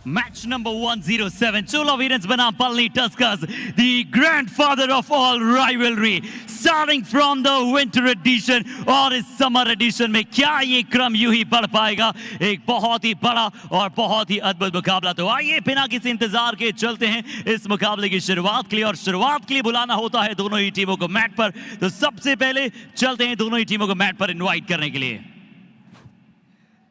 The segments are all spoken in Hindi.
Match number 107, Chola Veerans बनाम Palani Tuskers, the grandfather of all rivalry, starting from the winter edition और इस summer edition में क्या ये क्रम यूं ही बढ़ पाएगा? एक बहुत ही बड़ा और बहुत ही अद्भुत मुकाबला। तो आइए बिना किसी इंतजार के चलते हैं इस मुकाबले की शुरुआत के लिए, और शुरुआत के लिए बुलाना होता है दोनों ही टीमों को मैट पर। तो सबसे पहले चलते हैं दोनों ही टीमों को मैट पर इनवाइट करने के लिए।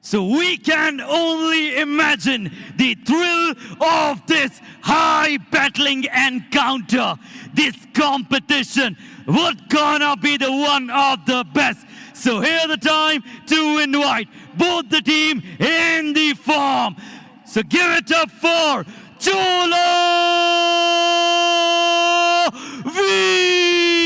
So we can only imagine the thrill of this high battling encounter. This competition would gonna be the one of the best. So here's the time to invite both the team in the form. So give it up for Chola Veerans.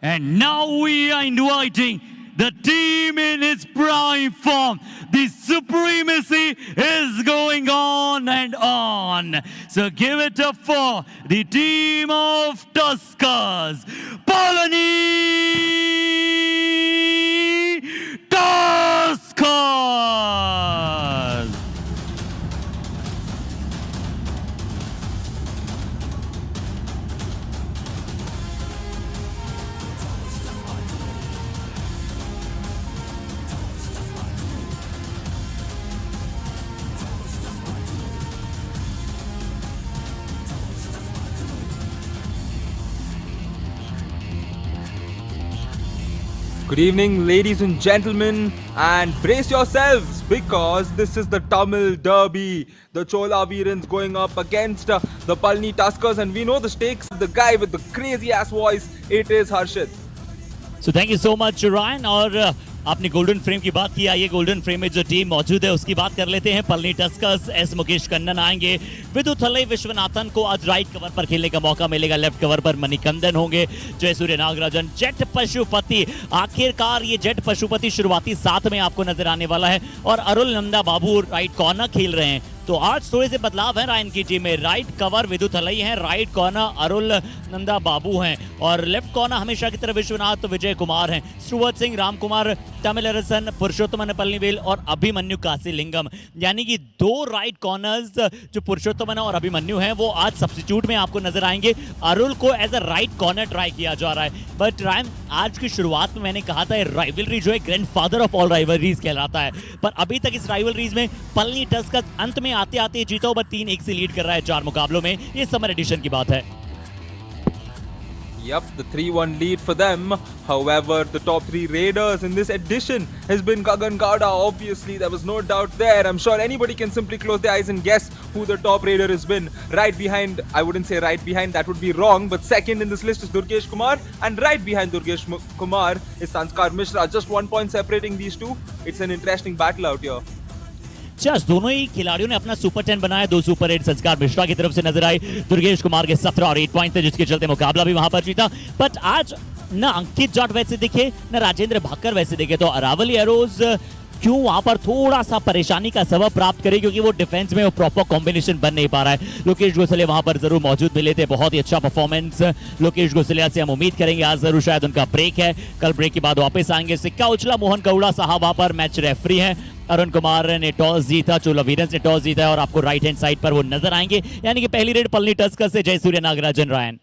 And now we are inviting the team in its prime form. The supremacy is going on and on. So give it up for the team of Tuskers, Palani Tuskers. Good evening, ladies and gentlemen, and brace yourselves because this is the Tamil Derby. The Chola Veerans going up against the Palani Tuskers, and we know the stakes. The guy with the crazy ass voice, it is Harshit. So thank you so much, Ryan. और आपने गोल्डन फ्रेम की बात की, आइए गोल्डन फ्रेम में जो टीम मौजूद है उसकी बात कर लेते हैं। पलनी टस्कर्स एस मुकेश कन्नन आएंगे, विदुथलई विश्वनाथन को आज राइट कवर पर खेलने का मौका मिलेगा, लेफ्ट कवर पर मणिकंदन होंगे, जयसूर्य नागराजन, जेट पशुपति, आखिरकार ये जेट पशुपति शुरुआती 7 में आपको नजर आने वाला है, और अरुल नंदा बाबू राइट कॉर्नर खेल रहे हैं। तो आज थोड़े से बदलाव है रायन की टीम में, राइट कवर विदुथलई है, राइट कॉर्नर अरुल नंदा बाबू हैं, और लेफ्ट कॉर्नर हमेशा की तरह विश्वनाथ विजय कुमार हैं, स्टुअर्ट सिंह, राम कुमार, तमिलरसन, पुरुषोत्तमन पल्लीवेल और अभिमन्यु काशीलिंगम। यानी कि 2 राइट कॉर्नर्स जो पुरुषोत्तमन और अभिमन्यु हैं वो आज सब्स्टिट्यूट में आपको नजर आएंगे। अरुल को as a right corner try किया जा रहा है, बट रायन आज की शुरुआत में मैंने कहा था राइवलरी जो है ग्रैंडफादर ऑफ ऑल राइवलरीज कहलाता है, पर अभी तक इस राइवलरीज में पलनी टस्कर्स अंत में आते आते जीता हुआ 3-1 से लीड कर रहा है 4 मुकाबलों में। ये समर एडिशन की बात है। Yep, the 3-1 lead for them. However, the top 3 raiders in this edition has been Gagan Gowda. Obviously, there was no doubt there. I'm sure anybody can simply close their eyes and guess who the top raider has been. Right behind, I wouldn't say right behind, that would be wrong, but second in this list is Durgesh Kumar, and right behind Durgesh Kumar is Sanskar Mishra. Just 1 point separating these two. It's an interesting battle out here. Just दोनों ही खिलाड़ियों ने अपना सुपर 10 बनाया, 2 सुपर 8 संस्कार मिश्रा की तरफ से नजर आए, दुर्गेश कुमार के 17 और 8 पॉइंट थे, जिसके चलते मुकाबला भी वहां पर जीता। बट आज ना अंकित जाट वैसे दिखे, ना राजेंद्र भाकर वैसे दिखे, तो अरावली एरोज क्यों वहां पर थोड़ा सा परेशानी का सबब प्राप्त करे, क्योंकि वो डिफेंस में वो प्रॉपर कॉम्बिनेशन बन नहीं पा रहा है। लोकेश गोसले वहां पर जरूर मौजूद मिले थे, बहुत ही अच्छा परफॉर्मेंस लोकेश गोसलिया से हम उम्मीद करेंगे आज जरूर, शायद उनका ब्रेक है, कल ब्रेक के बाद वापस आएंगे। सिक्का उछला मोहन कौड़ा साहब वहां पर मैच रेफरी हैं, अरुण कुमार ने टॉस जीता, चोला वीरंस ने टॉस जीता है, और आपको राइट हैंड साइड पर वो नजर आएंगे। यानी कि पहली रेड पलनी टस्कर्स से Jayasuriya Nagarajan. Ryan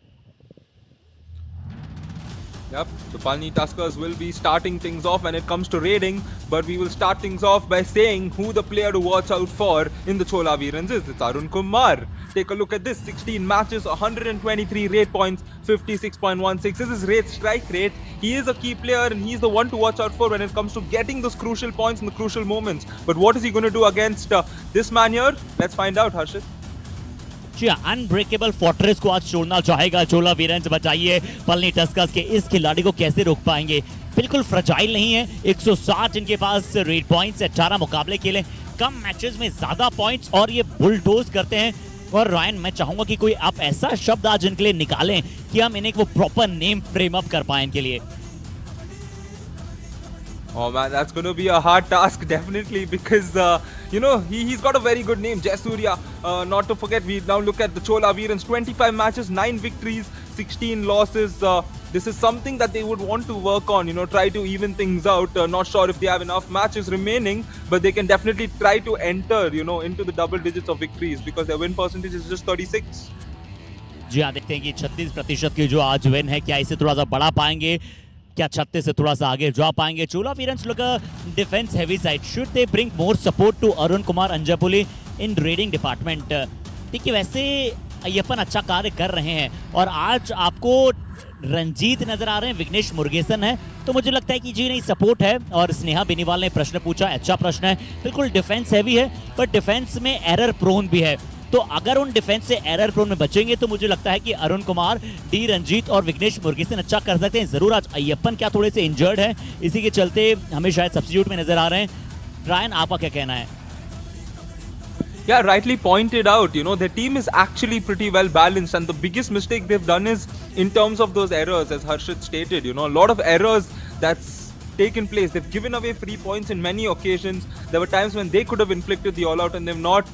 Yep, the Palani Tuskers will be starting things off when it comes to raiding, but we will start things off by saying who the player to watch out for in the Chola Veerans is. It's Arun Kumar. Take a look at this, 16 matches, 123 rate points, 56.16 is his rate strike rate. He is a key player and he's the one to watch out for when it comes to getting those crucial points in the crucial moments. But what is he going to do against this man here? Let's find out, Harshit. Ji unbreakable fortress को आज छोड़ना चाहेगा चोला वीरेंस। बताइए पलनी टस्कर्स के इस खिलाड़ी को कैसे रोक पाएंगे। बिल्कुल फ्रजाइल नहीं है, 160 इनके पास रेड पॉइंट्स, 18 मुकाबले खेले, कम मैचेस में ज्यादा पॉइंट्स और ये बुलडोज करते हैं। और रायन मैं चाहूंगा कि कोई आप ऐसा शब्द आज इनके लिए निकालें कि हम इन्हें वो प्रॉपर नेम फ्रेम अप कर पाए इनके लिए। Oh man, that's going to be a hard task definitely because you know he's got a very good name, Jaisurya. Not to forget, we now look at the Chola Veerans, 25 matches, 9 victories, 16 losses. This is something that they would want to work on, you know, try to even things out. Not sure if they have enough matches remaining, but they can definitely try to enter, you know, into the double digits of victories because their win percentage is just 36. जी हाँ, देखते हैं कि 36% की जो आज विन है, क्या इसे थोड़ा सा बढ़ा पाएंगे, क्या 36 से थोड़ा सा आगे जा पाएंगे। Chola Veerans look defence heavy side, should they bring more support to Arun Kumar Anjapuli in raiding department. देखिए वैसे अय्यप्पन अच्छा कार्य कर रहे हैं और आज आपको रंजीत नजर आ रहे हैं, विघ्नेश मुरुगेसन है, तो मुझे लगता है कि जी नहीं सपोर्ट है। और स्नेहा बेनीवाल ने प्रश्न पूछा, अच्छा प्रश्न है, बिल्कुल डिफेंस हैवी है पर डिफेंस में एरर प्रोन भी है, तो अगर उन डिफेंस से एरर प्रोन में बचेंगे तो मुझे लगता है कि अरुण कुमार, डी रंजीत और विघ्नेश मुरुगेसन अच्छा कर सकते हैं। जरूर आज अय्यप्पन क्या थोड़े से इंजर्ड है, इसी के चलते हमें शायद सब्स्टिट्यूट में नजर आ रहे हैं। रायन आपका क्या कहना है? Yeah, rightly pointed out, you know, their team is actually pretty well balanced and the biggest mistake they've done is in terms of those errors, as Harshit stated, you know, a lot of errors that's taken place. They've given away free points in many occasions. There were times when they could have inflicted the all-out and they've not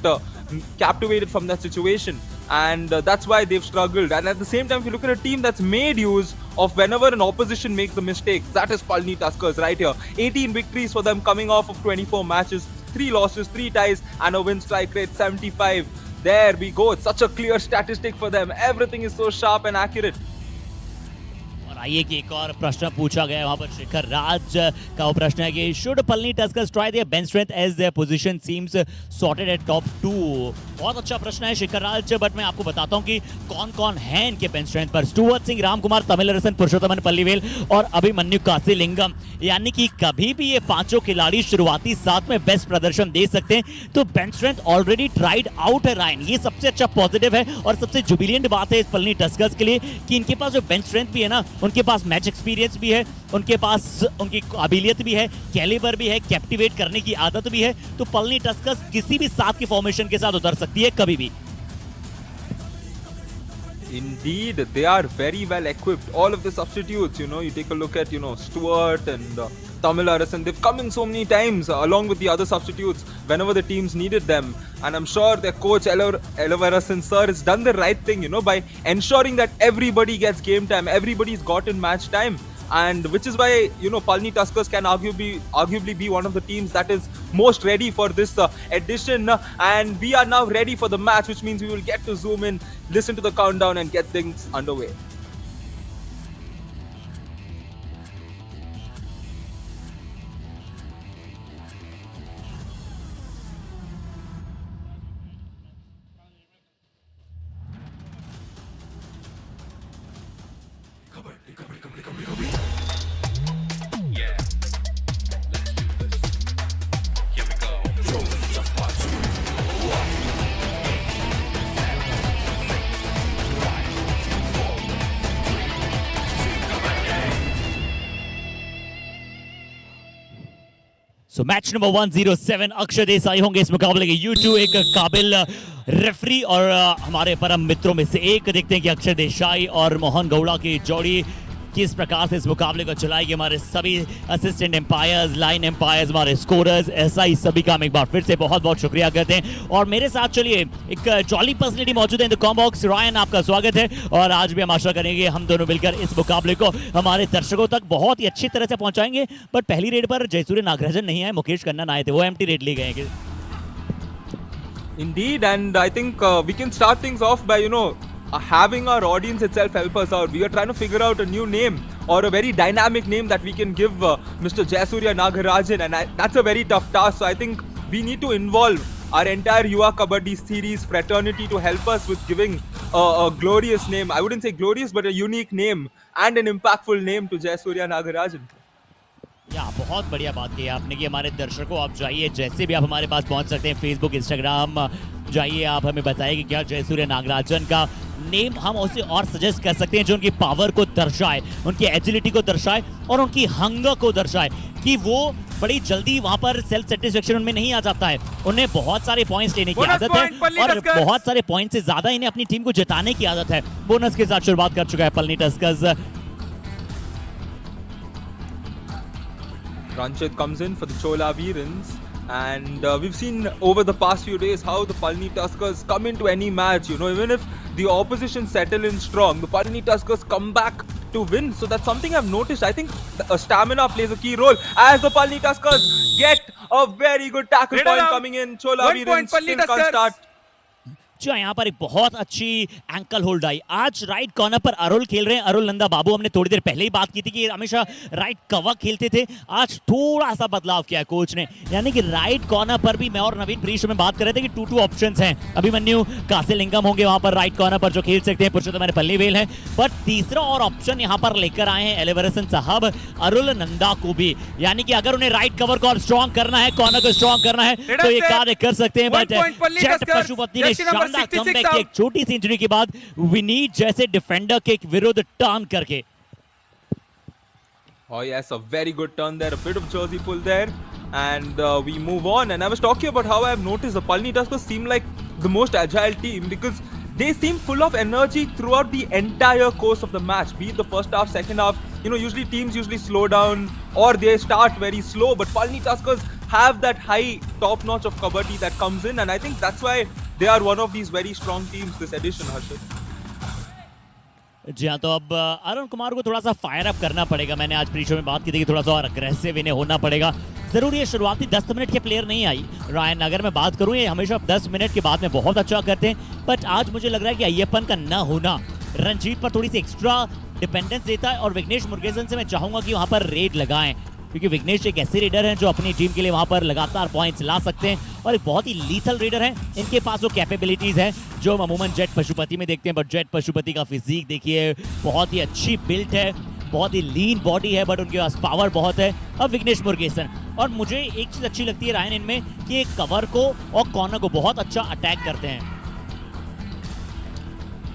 captivated from that situation. And that's why they've struggled. And at the same time, if you look at a team that's made use of whenever an opposition makes the mistakes, that is Palani Tuskers right here. 18 victories for them coming off of 24 matches. 3 losses, 3 ties, and a win strike rate 75. There we go. It's such a clear statistic for them. Everything is so sharp and accurate. और आइए कि एक और प्रश्न पूछा गया वहां पर शेखर राज का वो प्रश्न है कि should Palani tuskers try their bench strength as their position seems sorted at top 2। बहुत अच्छा प्रश्न है शेखर राज, बट मैं आपको बताता हूं कि कौन कौन है इनके बेंच स्ट्रेंथ पर। स्टुअर्ट सिंह, राम कुमार, तमिलरसन, पुरुषोत्तमन पल्लीवेल और अभिमन्यु काशीलिंगम, यानी कि कभी भी ये पांचों खिलाड़ी शुरुआती 7 में बेस्ट प्रदर्शन दे सकते हैं। तो bench strength already tried out है रायन, ये सबसे अच्छा पॉजिटिव है और सबसे जुबिलियंट बात है इस पलनी टस्कर्स के लिए कि इनके पास जो बेंच स्ट्रेंथ भी है ना, उनके पास मैच एक्सपीरियंस भी है, उनके पास उनकी काबिलियत भी है, कैलिबर भी है, कैप्टिवेट करने की आदत भी है। तो पलनी टस्कर्स किसी भी 7 के फॉर्मेशन के साथ उतर सकती है कभी भी। Indeed, they are very well equipped. All of the substitutes, you know, you take a look at, you know, Stuart and Tamil Arasan, they've come in so many times along with the other substitutes whenever the teams needed them. And I'm sure their coach Elavarasan sir has done the right thing, you know, by ensuring that everybody gets game time, everybody's gotten match time. And which is why, you know, Palani Tuskers can arguably be one of the teams that is most ready for this edition. And we are now ready for the match, which means we will get to zoom in, listen to the countdown and get things underway. So match number 107, Akshay Desai होंगे इस मुकाबले के U2 एक काबिल रेफरी और हमारे परम मित्रों में से एक। देखते हैं कि अक्षय देसाई और मोहन गौड़ा की जोड़ी किस प्रकार से इस मुकाबले को चलाएगी। हमारे सभी असिस्टेंट एम्पायर्स, लाइन एम्पायर्स, हमारे स्कोरर्स, एसआई, सभी का हम एक बार फिर से बहुत बहुत शुक्रिया करते हैं। और मेरे साथ चलिए एक जॉली पर्सनैलिटी मौजूद है in the com box. Ryan आपका स्वागत है और आज भी हम आशा करेंगे हम दोनों मिलकर इस मुकाबले को हमारे दर्शकों तक बहुत ही अच्छी तरह से पहुंचाएंगे। बट पहली रेड पर जयसूर्य नागराजन नहीं आए, मुकेश कन्नन आए थे, वो एम्प्टी रेड ले गए। Indeed, and I think we can start things off by, you know, having our audience itself help us out. We are trying to figure out a new name or a very dynamic name that we can give Mr. Jaisurya Nagarajan, and that's a very tough task. So I think we need to involve our entire Yuva Kabaddi series fraternity to help us with giving a glorious name. I wouldn't say glorious, but a unique name and an impactful name to Jaisurya Nagarajan. या बहुत बढ़िया बात की आपने कि हमारे दर्शकों आप जाइए, जैसे भी आप हमारे पास पहुंच सकते हैं, फेसबुक, इंस्टाग्राम, जाइए आप हमें बताइए कि क्या जयसूर्य नागराजन का नेम हम उसे और सजेस्ट कर सकते हैं जो उनकी पावर को दर्शाए, उनकी एजिलिटी को दर्शाए और उनकी हंगर को दर्शाए, कि वो बड़ी जल्दी वहां पर सेल्फ सेटिस्फेक्शन उनमें नहीं आ जाता है। उन्हें बहुत सारे पॉइंट्स लेने की आदत है और बहुत सारे पॉइंट से ज्यादा इन्हें अपनी टीम को जिताने की आदत है। बोनस के साथ शुरुआत कर चुका है Palani Tuskers. Ranchit comes in for the Chola Veerans, and we've seen over the past few days how the Palani Tuskers come into any match. You know, even if the opposition settle in strong, the Palani Tuskers come back to win. So that's something I've noticed. I think stamina plays a key role as the Palani Tuskers get a very good tackle point coming in. Chola Veerans still can't start. जो यहाँ पर एक बहुत अच्छी एंकल होल्ड आई। आज राइट कॉर्नर पर अरुल खेल रहे हैं, अरुल नंदा बाबू। हमने थोड़ी देर पहले ही बात की थी कि हमेशा राइट कवर खेलते थे, आज थोड़ा सा बदलाव किया है कोच ने, यानी कि राइट कॉर्नर पर भी मैं और नवीन प्रीश में बात कर रहे थे कि 2-2 ऑप्शंस हैं। अभिमन्यु कासिलिंगम होंगे वहां पर राइट कॉर्नर पर जो खेल सकते हैं, पुरुषोत्तम पल्लीवेल है, बट तीसरा और ऑप्शन यहाँ पर लेकर आए हैं एलिवरसन साहब अरुल नंदा को भी, यानी कि अगर उन्हें राइट कवर को स्ट्रॉन्ग करना है, कॉर्नर को स्ट्रॉन्ग करना है तो ये कार्य कर सकते हैं। बट जेट पशुपति ने शानदार कमबैक की, एक छोटी सी इंजरी के बाद विनीत जैसे डिफेंडर के विरुद्ध टर्न करके। Oh yes, a very good turn there, a bit of jersey pull there, and we move on. And I was talking about how I've noticed the Palani Tuskers seem like the most agile team because they seem full of energy throughout the entire course of the match, be it the first half, second half. You know, usually teams slow down or they start very slow, but Palani Tuskers have that high top notch of kabaddi that comes in, and I think that's why they are one of these very strong teams this edition, Harshit. जी हाँ, तो अब अरुण कुमार को थोड़ा सा फायर अप करना पड़ेगा। मैंने आज प्री शो में बात की थी कि थोड़ा सा और अग्रेसिव इन्हें होना पड़ेगा। जरूर ये शुरुआती 10 मिनट के प्लेयर नहीं आई रायन, अगर मैं बात करूं ये हमेशा 10 मिनट के बाद में बहुत अच्छा करते हैं, बट आज मुझे लग रहा है कि अय्यप्पन का न होना रंजीत पर थोड़ी सी एक्स्ट्रा डिपेंडेंस देता है और विघ्नेश मुरुगेसन से मैं चाहूंगा कि वहां पर रेड लगाएं, क्योंकि विघ्नेश एक ऐसे रेडर हैं जो अपनी टीम के लिए वहां पर लगातार पॉइंट्स ला सकते हैं और एक बहुत ही लीथल रेडर हैं। इनके पास वो कैपेबिलिटीज हैं जो हम अमूमन जेट पशुपति में देखते हैं, बट जेट पशुपति का फिजिक देखिए, बहुत ही अच्छी बिल्ट है, बहुत ही लीन बॉडी है, बट उनके पास पावर बहुत है। अब विघ्नेश मुरुगेसन, और मुझे एक चीज अच्छी लगती है रायन इनमें कि एक कवर को और कॉर्नर को बहुत अच्छा अटैक करते हैं।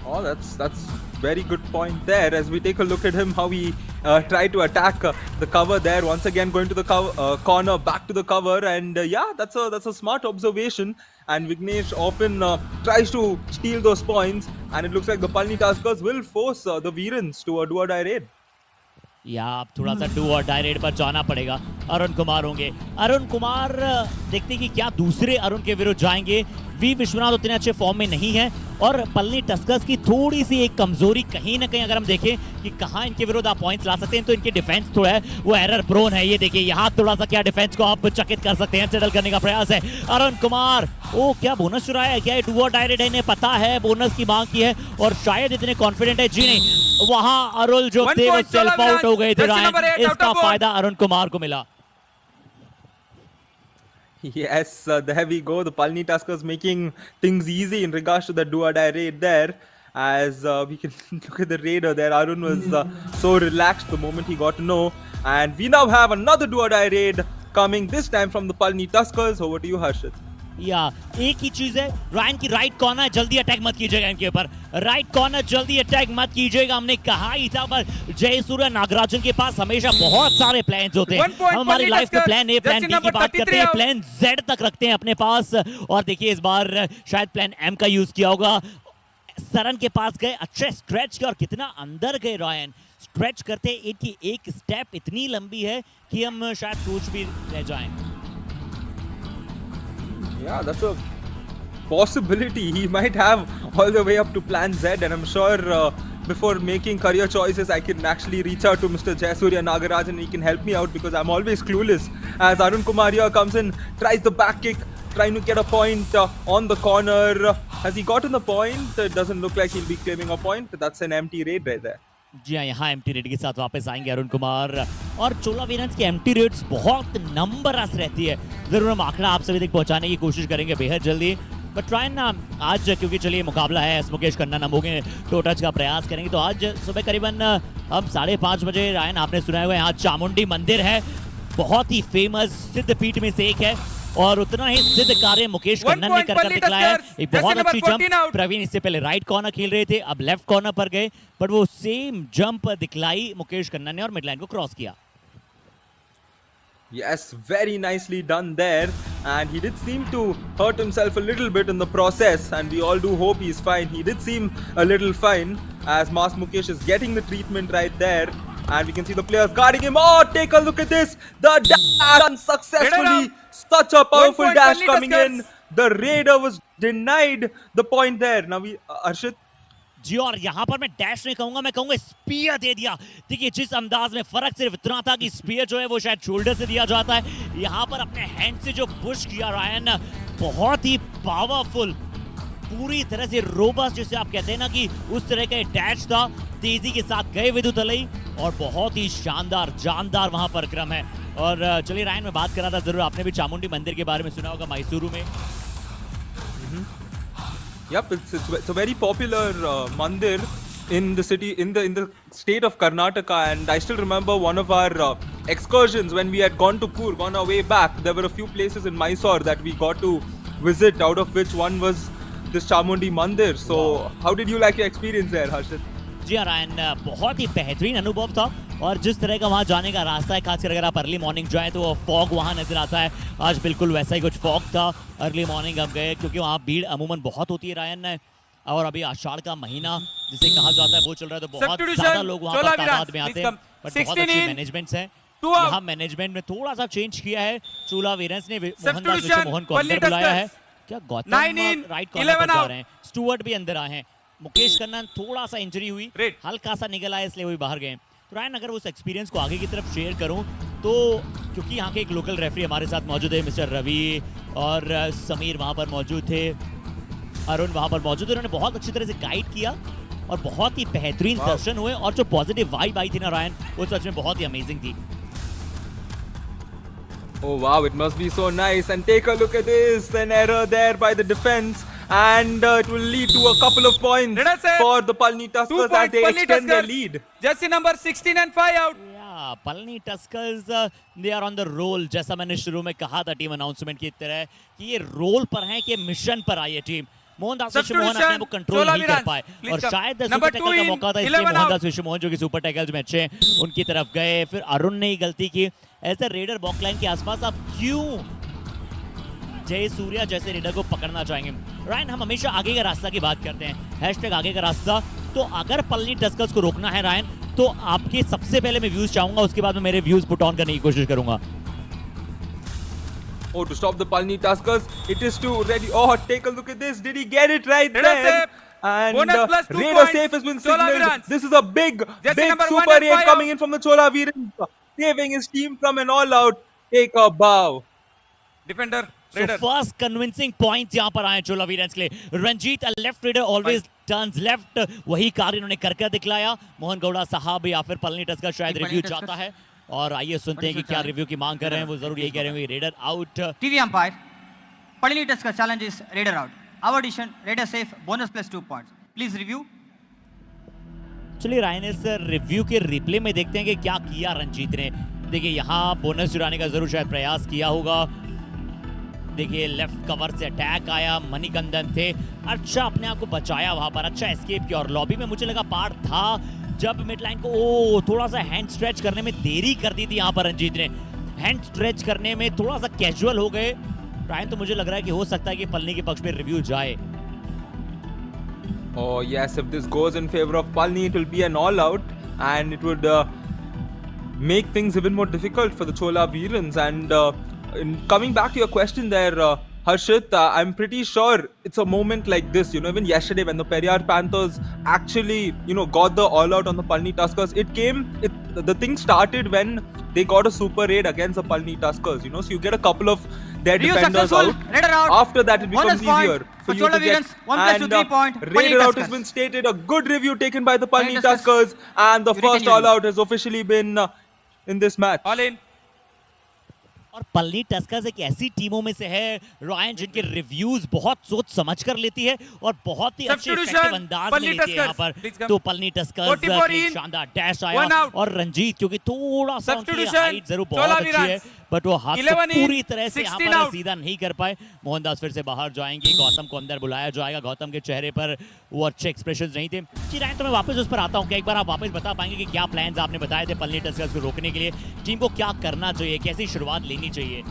Oh, that's very good point there. As we take a look at him, how he tried to attack the cover there. Once again, going to the corner, back to the cover, and yeah, that's a smart observation. And Vignesh often tries to steal those points, and it looks like the Palani Tuskers will force the Veerans to do a die raid. या अब थोड़ा सा डू और डाई रेड पर जाना पड़ेगा। अरुण कुमार होंगे, अरुण कुमार देखते हैं कि क्या दूसरे अरुण के विरुद्ध जाएंगे। वी विश्वनाथ उतने अच्छे फॉर्म में नहीं है और पलनी टस्कर्स की थोड़ी सी एक कमजोरी कहीं ना कहीं अगर हम देखें कि कहां इनके विरुद्ध आप पॉइंट्स ला सकते हैं तो इनके डिफेंस थोड़ा है वो एरर प्रोन है। ये देखिए यहाँ थोड़ा सा क्या डिफेंस को आप चकित कर सकते हैं, सेटल करने का प्रयास है अरुण कुमार। ओ क्या बोनस चुराया है, क्या डू और डाई रेड है, इन्हें पता है बोनस की मांग की है और शायद इतने कॉन्फिडेंट है। जी नहीं, वहां अरुण जो थे वो सेल्फ आउट हो गए थे रायन, इसका फायदा अरुण कुमार को मिला। Yes, there we go. The Palani Tuskers making things easy in regards to the do-or-die raid there. As we can look at the raider there, Arun was so relaxed the moment he got to know. And we now have another do-or-die raid coming, this time from the Palani Tuskers. Over to you, Harshit. या एक ही चीज है रायन की, राइट कॉर्नर जल्दी अटैक मत कीजिएगा इनके ऊपर, राइट कॉर्नर जल्दी अटैक मत कीजिएगा। हमने कहा ही था, पर जयसूर्य नागराजन के पास हमेशा बहुत सारे प्लान्स होते हैं। हम हमारी लाइफ में प्लान ए प्लान बी की बात करते हैं, प्लान जेड तक रखते हैं अपने पास, और देखिए इस बार शायद प्लान एम का यूज किया होगा। सरन के पास गए, अच्छे स्ट्रेच के, और कितना अंदर गए रायन, स्ट्रेच करते इनकी एक स्टेप इतनी लंबी है कि हम शायद सोच भी रह जाएं। Yeah, that's a possibility. He might have all the way up to plan Z, and I'm sure before making career choices, I can actually reach out to Mr. Jayasuriya Nagaraj and he can help me out because I'm always clueless. As Arun Kumar here comes in, tries the back kick, trying to get a point on the corner. Has he gotten the point? It doesn't look like he'll be claiming a point. That's an empty raid right there. जी हाँ, यहाँ एम्प्टी रेट के साथ वापस आएंगे अरुण कुमार, और चोला वीरंस की एम्प्टी रेट्स बहुत नंबरस रहती है। जरूर हम आंकड़ा आप सभी तक पहुंचाने की कोशिश करेंगे बेहद जल्दी, बट ट्राई ना आज, क्योंकि चलिए मुकाबला है, मुकेश खन्ना हम होंगे टो टच का प्रयास करेंगे। तो आज सुबह करीबन अब 5:30 बजे रायन आपने सुना हुआ यहाँ चामुंडी मंदिर है, बहुत ही फेमस सिद्ध पीठ में से एक है, और उतना ही सिद्ध कार्य मुकेश कन्नन ने कर दिखाया है। एक बहुत अच्छी जंप, प्रवीण इससे पहले राइट कॉर्नर खेल रहे थे, अब लेफ्ट कॉर्नर पर गए, बट वो सेम जंप दिखलाई मुकेश कन्नन ने और मिडलाइन को क्रॉस किया। Yes, very nicely done there, and he did seem to hurt himself a little bit in the process, and we all do hope he's fine. He did seem a little fine as Mas Mukesh is getting the treatment right there, and we can see the players guarding him. Oh, take a look at this, the dash done successfully, such a powerful dash coming in. The Raider was denied the point there. Now we Arshit, जी, और यहाँ पर मैं डैश नहीं कहूंगा, मैं कहूंगा स्पीयर दे दिया। देखिए जिस अंदाज में, फर्क सिर्फ इतना था कि स्पीयर जो है वो शायद शोल्डर से दिया जाता है, यहाँ पर अपने हैंड से जो पुश किया रायन, बहुत ही पावरफुल, पूरी तरह से रोबस्ट, जिसे आप कहते हैं ना कि उस तरह का डैश था, तेजी के साथ गए विद्युत अलई और बहुत ही शानदार जानदार वहां पर क्रम है। और चलिए रायन, मैं बात कर रहा था, जरूर आपने भी चामुंडी मंदिर के बारे में सुना होगा मैसूरू में। Yep, it's a very popular mandir in the city, in the state of Karnataka, and I still remember one of our excursions when we had gone to Coorg on our way back. There were a few places in Mysore that we got to visit, out of which one was this Chamundi Mandir. So, how did you like your experience there, Harshit? जी हाँ रायन, बहुत ही बेहतरीन अनुभव था, और जिस तरह का वहाँ जाने का रास्ता है, खासकर अगर आप अर्ली मॉर्निंग जाएं तो वो फॉग वहाँ नजर आता है। आज बिल्कुल वैसा ही कुछ फॉग था, अर्ली मॉर्निंग हम गए क्योंकि वहाँ भीड़ अमूमन बहुत होती है रायन, और अभी आषाढ़ का महीना जिसे कहा जाता है वो चल रहा है, तो बहुत ज्यादा लोग वहाँ पर तादाद में आते हैं, बट बहुत अच्छी मैनेजमेंट्स है यहाँ। मैनेजमेंट में थोड़ा सा चेंज किया है, चोला वीरंस ने मोहनदास मोहन को अंदर बुलाया है। क्या गौतम राइट कॉर्नर पर जा रहे हैं, स्टुअर्ट भी अंदर आए हैं, मुकेश कन्नन थोड़ा सा इंजरी हुई, हल्का सा निकल आया इसलिए वो बाहर गए। तो रायन, अगर उस एक्सपीरियंस को आगे की तरफ शेयर करूं तो, क्योंकि यहाँ के एक लोकल रेफरी हमारे साथ मौजूद है, मिस्टर रवि, और समीर वहाँ पर मौजूद थे, अरुण वहाँ पर मौजूद थे, उन्होंने बहुत अच्छी तरह से गाइड किया और बहुत ही बेहतरीन दर्शन हुए, और जो पॉजिटिव वाइब आई थी ना रायन, वो सच में बहुत ही अमेजिंग थी। Oh wow, it must be so nice, and take a look at this, an error there by the defense, and it will lead to a couple of points for the Palani Tuskers as they extend their lead. Jersey number 16 and 5 out. Yeah, Palani Tuskers, they are on the roll, जैसा मैंने शुरू में कहा था टीम अनाउंसमेंट की तरह कि ये रोल पर है, कि मिशन पर आई है टीम। मोहनदास विश्वमोहन अपने को कंट्रोल नहीं कर पाए, और शायद सुपर टैकल का मौका था, इसलिए मोहनदास विश्वमोहन जो कि सुपर टैकल्स में अच्छे हैं उनकी तरफ गए। फिर अरुण ने ही गलती की, ऐसे रेडर बॉक्स लाइन के आसपास आप क्यों जय सूर्या जैसे रेडर को पकड़ना चाहेंगे? रायन, हम हमेशा आगे का रास्ता की बात करते हैं, हैशटैग आगे का रास्ता। तो अगर पलनी टस्कर्स को रोकना है रायन, तो आपके सबसे पहले मैं व्यूज चाहूंगा, उसके बाद मैं मेरे व्यूज पुट ऑन करने की कोशिश करूंगा। Oh, to stop the Palani Tuskers, it is too ready. Oh, take a look at this. Did he get it right there? And Raider safe has been signaled. This is a big super raid coming in from the Chola Veerans, saving his team from an all-out. Take a bow. Defender, Raider. So first convincing points यहाँ पर आए चोला वीरेंस के लिए। Ranjit, a left raider always turns left, वही कार्य इन्होंने करके दिखलाया। मोहन गौड़ा साहब या फिर पलनी टस्कर शायद रिव्यू चाहता है, और आइए सुनते हैं कि क्या रिव्यू की मांग कर रहे हैं। वो जरूर यही कह रहे हैं, raider out. TV umpire, Palani Tuskers challenge is raider out. Our decision, raider safe, bonus plus 2 points. Please review. चलिए रायन, इस रिव्यू के रिप्ले में देखते हैं कि क्या किया रंजीत ने। देखिए यहाँ बोनस चुराने का जरूर शायद प्रयास किया होगा। देखिए लेफ्ट कवर से अटैक आया, मणिकंदन थे, अच्छा अपने आप को बचाया वहां पर, अच्छा एस्केप किया, और लॉबी में मुझे लगा पार्ट था जब मिड लाइन को थोड़ा सा हैंड स्ट्रेच करने में देरी कर दी थी यहाँ पर रंजीत ने। हैंड स्ट्रेच करने में थोड़ा सा कैजुअल हो गए रायन, तो मुझे लग रहा है कि हो सकता है कि पलनी के पक्ष में रिव्यू जाए। Oh yes, if this goes in favor of Palani, it will be an all-out, and it would make things even more difficult for the Chola Veerans. And coming back to your question there, Harshit, I'm pretty sure it's a moment like this, even yesterday when the Periyar Panthers actually, got the all-out on the Palani Tuskers, the thing started when they got a super raid against the Palani Tuskers, so you get a couple of their defenders out. After that, it becomes easier for you to get. And Raider out has been stated, a good review taken by the Palani Tuskers, and the first all-out has officially been in this match. All in. और पलनी टस्कर्स एक ऐसी टीमों में से है रॉयन जिनके रिव्यूज बहुत सोच समझ कर लेती है और बहुत ही अच्छे इफेक्टिव अंदाज में लेती है यहाँ पर। तो पलनी टस्कर्स शानदार डैश आया, और रंजीत क्योंकि थोड़ा सा उनकी हाइट जरूर बहुत अच्छी है, बट वो हाथ को 11 in, पूरी तरह से यहाँ 16 पर out. सीधा नहीं कर पाए। मोहनदास फिर से बाहर जाएंगे, गौतम को अंदर बुलाया जाएगा। गौतम के चेहरे पर वो अच्छे एक्सप्रेशन नहीं थे। जी रायन, तो मैं वापस उस पर आता हूँ, क्या एक बार आप वापस बता पाएंगे कि क्या प्लान्स आपने बताए थे पलनी टस्कर्स को रोकने के लिए? टीम को क्या करना चाहिए, कैसी शुरुआत लेनी चाहिए?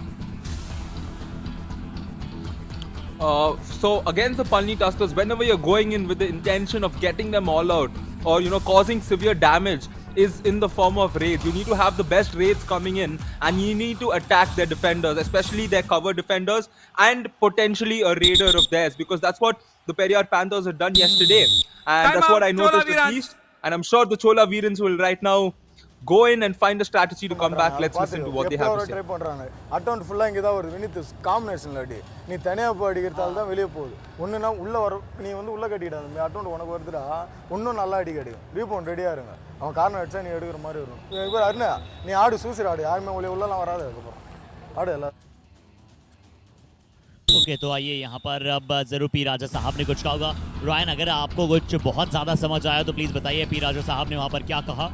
So against the Palani Tuskers, whenever you're going in with the intention of getting them all out or causing severe damage is in the form of raids. You need to have the best raids coming in and you need to attack their defenders, especially their cover defenders and potentially a raider of theirs, because that's what the Periyar Panthers have done yesterday, and Time that's what out, I Chola noticed at Veerans. least. And I'm sure the Chola Veerans will right now go in and find a strategy to come back. Let's listen to what they have to say. Try பண்றாங்க. அட்டவுண்ட் ஃபுல்லா இங்க தான் வருது. வினித் காம்பினேஷன்ல அடி. நீ தனியா போய் அடிக்கிறதால தான் வெளிய போகுது. ஒண்ணுனா உள்ள வர நீ வந்து உள்ள கட்டிடாத. நீ அட்டவுண்ட் உனக்கு வருதுடா. இன்னும் நல்லா அடி கடிக்கும். ரீபவுண்ட் ரெடியா இருங்க. அவன் கார்னர் அடிச்சா நீ எடுக்கிற மாதிரி வரும். இவர் அருணா நீ ஆடு சூசிர ஆடு. யாருமே உள்ளலாம் வராது அதுக்கப்புறம். ஆடு எல்லாம் ओके तो आइए यहाँ पर अब जरूर पी राजा साहब ने कुछ कहा होगा। रायन, अगर आपको कुछ बहुत ज्यादा समझ आया तो प्लीज बताइए पी राजा साहब ने वहां पर क्या कहा?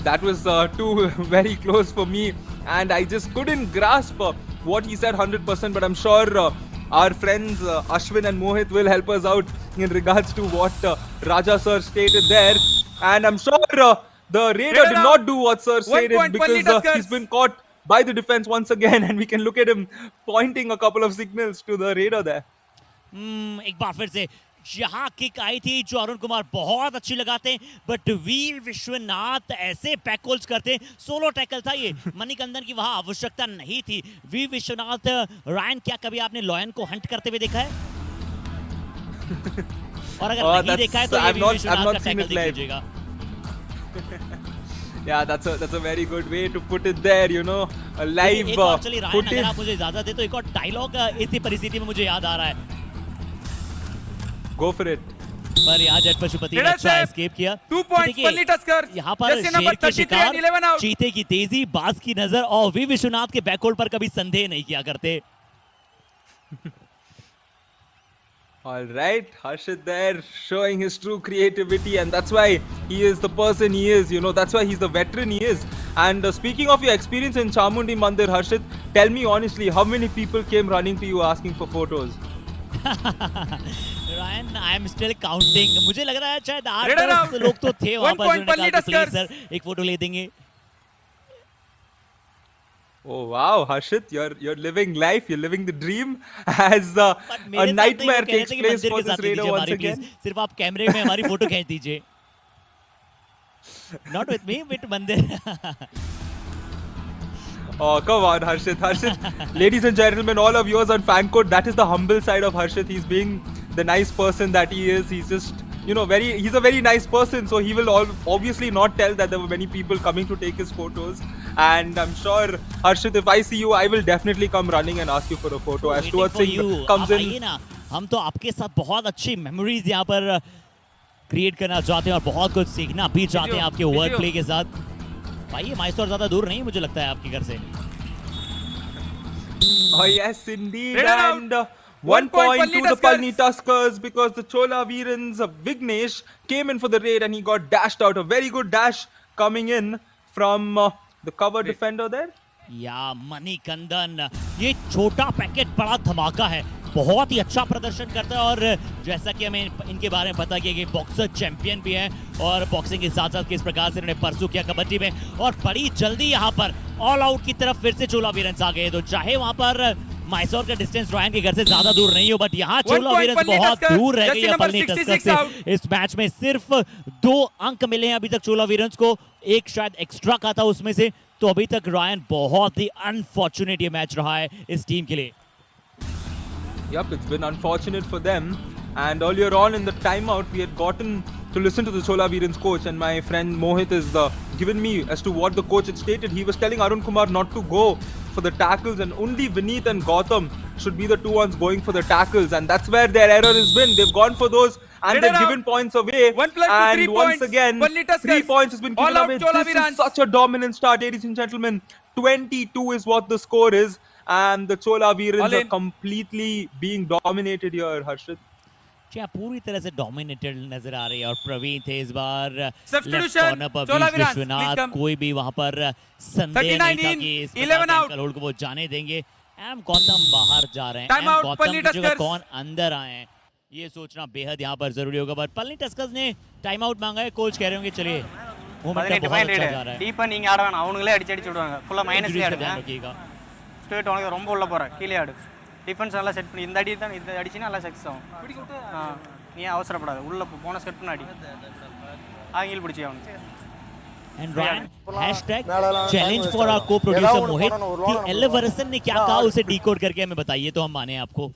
That was too very close for me, and I just couldn't grasp what he said 100%. But I'm sure our friends Ashwin and Mohit will help us out in regards to what Raja sir stated there. And I'm sure the raider did not do what sir stated, because he's been caught by the defense once again, and we can look at him pointing a couple of signals to the raider there. एक बार फिर से यहाँ किक आई थी जो अरुण कुमार बहुत अच्छी लगाते हैं, बट वीर विश्वनाथ ऐसे बैकहोल्ड्स करते। सोलो टैकल था ये, मणिकंदन की वहां आवश्यकता नहीं थी। वीर विश्वनाथ, रायन, क्या कभी आपने लॉयन को हंट करते हुए देखा है? और अगर नहीं देखा है तो ये वीर विश्वनाथ का टैकल देख लीजिएगा। Yeah, that's a very good way to put it there, a live Ryan, अगर footage. आप मुझे इजाजत दे तो एक और डायलॉग इसी परिस्थिति में मुझे याद आ रहा है। Go for it. पर यहाँ जट पशुपति ने अच्छा एस्केप किया। 2 points Palani Tuskers. यहाँ पर Jersey number शेर के 33 शिकार, and 11 out. चीते की तेजी, बाज की नजर और वी विश्वनाथ के बैकहोल्ड पर कभी संदेह नहीं किया करते। All right, Harshit there showing his true creativity, and that's why he is the person he is. That's why he's the veteran he is. And speaking of your experience in Chamundi Mandir, Harshit, tell me honestly, how many people came running to you asking for photos? Ryan, I am still counting. मुझे लग रहा है शायद 8-10 लोग तो थे वहां 1 पर point जिन्होंने कहा कि Tuskers. प्लीज सर एक फोटो ले देंगे। Oh wow, Harshit, you're living life, you're living the dream as a nightmare takes place for this raider once again. सिर्फ आप कैमरे में हमारी फोटो खींच दीजिए। Not with me, with मंदिर। Oh, come on, Harshit. Ladies and gentlemen, all of yours on fan code, that is the humble side of Harshit. He's being the nice person that he is. He's just, he's a very nice person. So he will obviously not tell that there were many people coming to take his photos. And I'm sure, Harshit, if I see you, I will definitely come running and ask you for a photo. As Stuart Singh comes in. हम तो आपके साथ बहुत अच्छी मेमोरीज यहाँ पर क्रिएट करना चाहते हैं और बहुत कुछ सीखना भी चाहते हैं आपके वर्ड प्ले के साथ। भाई मैसूर ज्यादा दूर नहीं मुझे लगता है आपके घर से। Oh yes, indeed. And 1 point to the Palani Tuskers, because the Chola Veerans Vignesh came in for the raid and he got dashed out. A very good dash coming in from the cover defender there. या मणिकंदन, ये छोटा पैकेट बड़ा धमाका है, बहुत ही अच्छा प्रदर्शन करता है। और जैसा कि हमें इनके बारे में पता कि बॉक्सर चैंपियन भी हैं और बॉक्सिंग के साथ साथ किस प्रकार से इन्होंने परसू किया कबड्डी में, और बड़ी जल्दी यहाँ पर ऑल आउट की तरफ फिर से चोला वीरन्स आ गए। तो चाहे वहां पर मैसूर का डिस्टेंस रॉयन के घर से ज्यादा दूर नहीं हो, बट यहाँ चोला वीरन्स बहुत दूर रह गई है पलनी टस्कर्स से। इस मैच में सिर्फ 2 अंक मिले हैं अभी तक चोला वीरन्स को, एक शायद एक्स्ट्रा का था उसमें से। तो अभी तक रॉयन बहुत ही अनफॉर्चुनेट ये मैच रहा है इस टीम के लिए। Yup, it's been unfortunate for them. And earlier on in the timeout, we had gotten to listen to the Chola Veerans coach, and my friend Mohit has given me as to what the coach had stated. He was telling Arun Kumar not to go for the tackles, and only Vineet and Gautam should be the two ones going for the tackles, and that's where their error has been. They've gone for those and they've given points away. 1+2, and 3 once points. again, 3 points has been given away. This is such a dominant start, ladies and gentlemen. 22 is what the score is. And the Chola Veerans are completely being dominated here, Harshit. जी हाँ, पूरी तरह से डोमिनेटेड नजर आ रही है और प्रवीण थे इस बार लेफ्ट Substitution, कॉर्नर पर Chola beach Veerans, please Vishwanath, come. कोई भी वहां पर संदेह 39 नहीं था in, कि इस 11 out. होल्ड को वो जाने देंगे। एम गौतम बाहर जा रहे हैं, Time एम out, गौतम पल्ली की जगह टस्कर्स। कौन अंदर आए हैं ये सोचना बेहद यहाँ पर जरूरी होगा। पर पल्ली टस्कर्स ने टाइम आउट मांगा है, कोच कह रहे होंगे चलिए பதினெட்டு பாயிண்ட் ரேடு டீப்பா நீங்க ஆட வேணாம், அவங்களே அடிச்சு அடிச்சு விடுவாங்க. ஃபுல்லா மைனஸ்ல ஆடுங்க. ஸ்ட்ரெயிட் உனக்கு ரொம்ப உள்ள போற, கீழே ஆடு. டிஃபென்ஸ் நல்லா செட் பண்ணி இந்த அடி தான், இந்த அடிச்சினா நல்லா சக்சஸ் ஆகும். நீ அவசரப்படாத, உள்ள போன ஸ்கட் பண்ண அடி. ஆங்கில் பிடிச்சி அவனுக்கு. And Ryan, hashtag challenge for our co-producer मोहित कि एलिवरसन ने क्या कहा उसे डिकोड करके हमें बताइए तो हम माने आपको।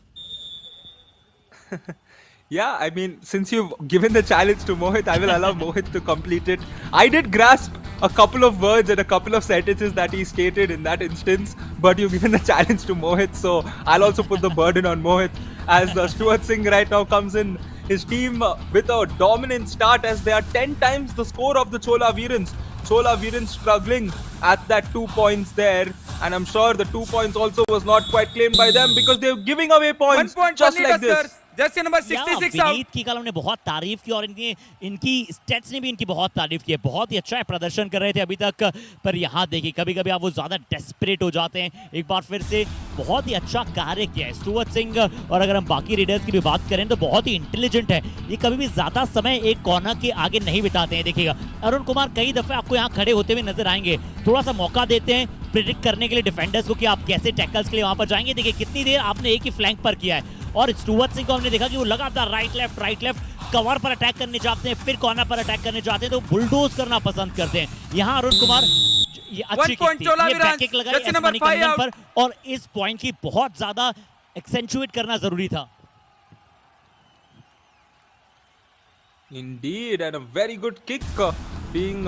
Yeah, I mean, since you've given the challenge to Mohit, I will allow Mohit to complete it. I did grasp a couple of words and a couple of sentences that he stated in that instance, but you've given the challenge to Mohit, so I'll also put the burden on Mohit as Stuart Singh right now comes in. His team with a dominant start as they are 10 times the score of the Chola Veerans. Chola Veerans struggling at that 2 points there, and I'm sure the 2 points also was not quite claimed by them because they're giving away 1 points point just Palani like this. Tuskers. Jersey number 66 out. Vineet की कल हमने बहुत तारीफ की और इनकी स्टेट्स ने भी इनकी बहुत तारीफ की है, बहुत ही अच्छा प्रदर्शन कर रहे थे अभी तक। पर यहाँ देखिए कभी कभी आप वो ज्यादा डेस्परेट हो जाते हैं। एक बार फिर से बहुत ही अच्छा कार्य किया है स्टुअर्ट सिंह, और अगर हम बाकी रीडर्स की भी बात करें तो बहुत ही इंटेलिजेंट है। ये कभी भी ज्यादा समय एक कॉर्नर के आगे नहीं बिताते हैं। देखिएगा अरुण कुमार कई दफे आपको यहाँ खड़े होते हुए नजर आएंगे, थोड़ा सा मौका देते हैं प्रिडिक्ट करने के लिए डिफेंडर्स को कि आप कैसे टैकल्स के लिए वहां पर जाएंगे। देखिए कितनी देर आपने एक ही फ्लैंक पर किया है, और स्टुअर्ट सिंह को हमने देखा कि वो लगातार राइट लेफ्ट कवर पर अटैक करने जाते हैं, फिर कॉर्नर पर अटैक करने जाते हैं, तो बुलडोज करना पसंद करते हैं। यहाँ अरुण कुमार ये अच्छी किक थी, ये बैक किक लगाई एस मणिकंदन पर, और इस पॉइंट की बहुत ज्यादा एक्सेंचुएट करना जरूरी था। Indeed, and a very good kick being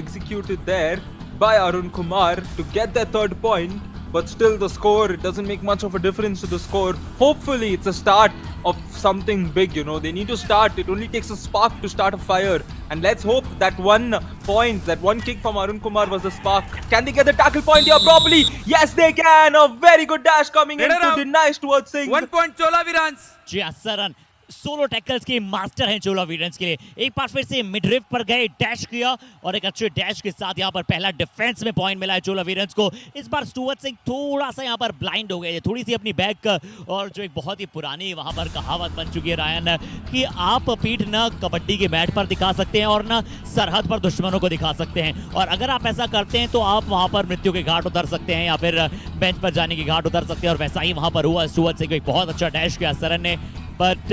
executed there by Arun Kumar to get that 3rd point. But still the score, it doesn't make much of a difference to the score. Hopefully it's a start of something big, you know. They need to start. It only takes a spark to start a fire. And let's hope that 1 point, that 1 kick from Arun Kumar was the spark. Can they get the tackle point here properly? Yes, they can. A very good dash coming in to deny Stuart Singh. 1 point Chola Veerans. जी हाँ, सरन सोलो टैकल्स के मास्टर हैं चोला वीरेंस के लिए। एक बार फिर से मिड रिफ्ट पर गए, डैश किया, और एक अच्छे डैश के साथ यहाँ पर पहला डिफेंस में पॉइंट मिला है चोला वीरेंस को। इस बार स्टुअर्ट सिंह थोड़ा सा यहाँ पर ब्लाइंड हो गए, थोड़ी सी अपनी बैक, और जो एक बहुत ही पुरानी वहाँ पर कहावत बन चुकी है रायन कि आप पीठ न कबड्डी के मैट पर दिखा सकते हैं और न सरहद पर दुश्मनों को दिखा सकते हैं, और अगर आप ऐसा करते हैं तो आप वहाँ पर मृत्यु के घाट उतर सकते हैं या फिर बेंच पर जाने की घाट उतर सकते हैं, और वैसा ही वहाँ पर हुआ। स्टुअर्ट सिंह को एक बहुत अच्छा डैश किया सरन ने। बट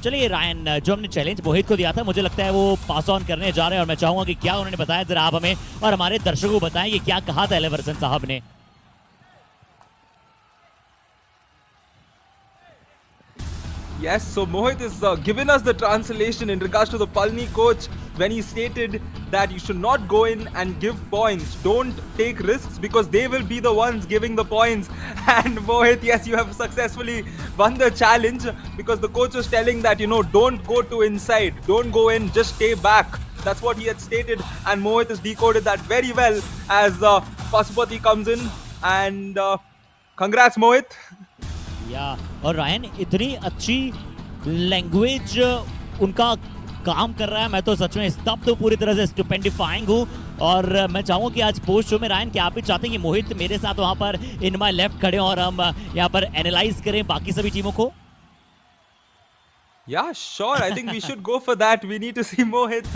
चलिए रायन, जो हमने चैलेंज मोहित को दिया था मुझे लगता है वो पास ऑन करने जा रहे हैं, और मैं चाहूंगा कि क्या उन्होंने बताया जरा आप हमें और हमारे दर्शकों को बताएं कि क्या कहा था एलिवरसन साहब ने। Yes, so Mohit is giving us the translation in regards to the Palani coach when he stated that you should not go in and give points. Don't take risks because they will be the ones giving the points. And Mohit, yes, you have successfully won the challenge because the coach was telling that, you know, don't go to inside. Don't go in, just stay back. That's what he had stated, and Mohit has decoded that very well as Pasupati comes in. And congrats, Mohit. या और रायन इतनी अच्छी लैंग्वेज उनका काम कर रहा है, मैं तो सच में स्तब्ध पूरी तरह से स्टुपेंडिफाइंग हूँ। और मैं चाहूँगा कि आज पोस्ट शो में रायन क्या आप भी चाहते हैं कि मोहित मेरे साथ वहाँ पर इन माय लेफ्ट खड़े और हम यहाँ पर एनालाइज करें बाकी सभी टीमों को। Yeah, sure. I think we should go for that. We need to see Mohit,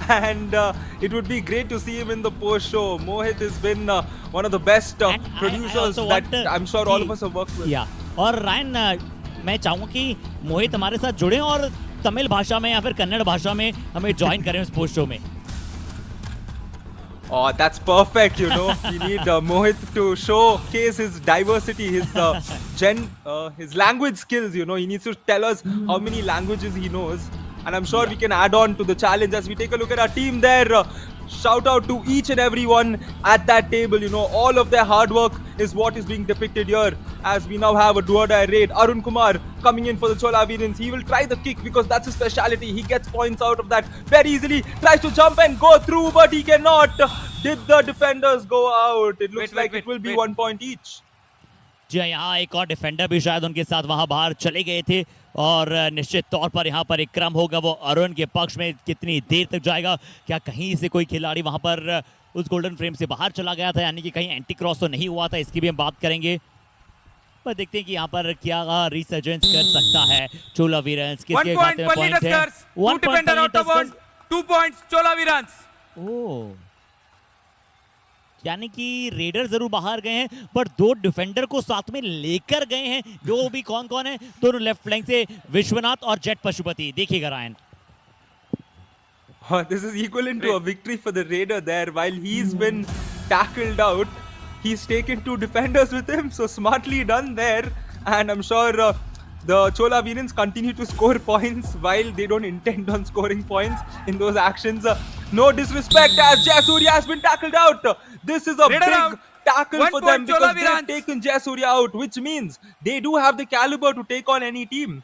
and it would be great to see him in the post show. Mohit has been one of the best producers that I'm sure all of us have worked with. Yeah. और रायन मैं चाहूँगा कि मोहित हमारे साथ जुड़े और तमिल भाषा में या फिर कन्नड़ भाषा में हमें ज्वाइन करें उस पोस्ट शो में। Oh, that's perfect, you know. We need Mohit to showcase his diversity, his language skills, you know. He needs to tell us how many languages he knows. And I'm sure we can add on to the challenge as we take a look at our team there. Shout out to each and everyone at that table, you know. All of their hard work is what is being depicted here as we now have a do-or-die raid. Arun Kumar coming in for the Chola Veerans. He will try the kick because that's his speciality. He gets points out of that very easily. Tries to jump and go through, but he cannot. Did the defenders go out? It looks like it will be 1 point each. जी हाँ, यहाँ एक और डिफेंडर भी शायद उनके साथ वहां बाहर चले गए थे और निश्चित तौर पर यहाँ पर एक क्रम होगा वो अरुण के पक्ष में। कितनी देर तक जाएगा, क्या कहीं से कोई खिलाड़ी वहां पर उस गोल्डन फ्रेम से बाहर चला गया था, यानी कि कहीं एंटी क्रॉस तो नहीं हुआ था, इसकी भी हम बात करेंगे। पर देखते हैं कि यहाँ पर क्या रिसर्जेंस कर सकता है चोला वीरंस। 1 किसके point खाते में Palani पॉइंट है? Tuskers. 2 defender out of bounds. 2 points Chola Veerans. ओह, यानी कि रेडर जरूर बाहर गए हैं पर 2 डिफेंडर को साथ में लेकर गए हैं। वो भी कौन कौन है? दोनों लेफ्ट फ्लैंक से विश्वनाथ और जेट पशुपति। देखिएगा Ryan. This is equivalent to a victory for the Raider there. While he's been tackled out, he's taken 2 defenders with him. So smartly done there. And I'm sure the Chola Veerans continue to score points while they don't intend on scoring points in those actions. No disrespect as Jayasuriya has been tackled out. This is a Raider big out. tackle 1 for point them Chola because they've Veerans. taken Jayasuriya out, which means they do have the caliber to take on any team.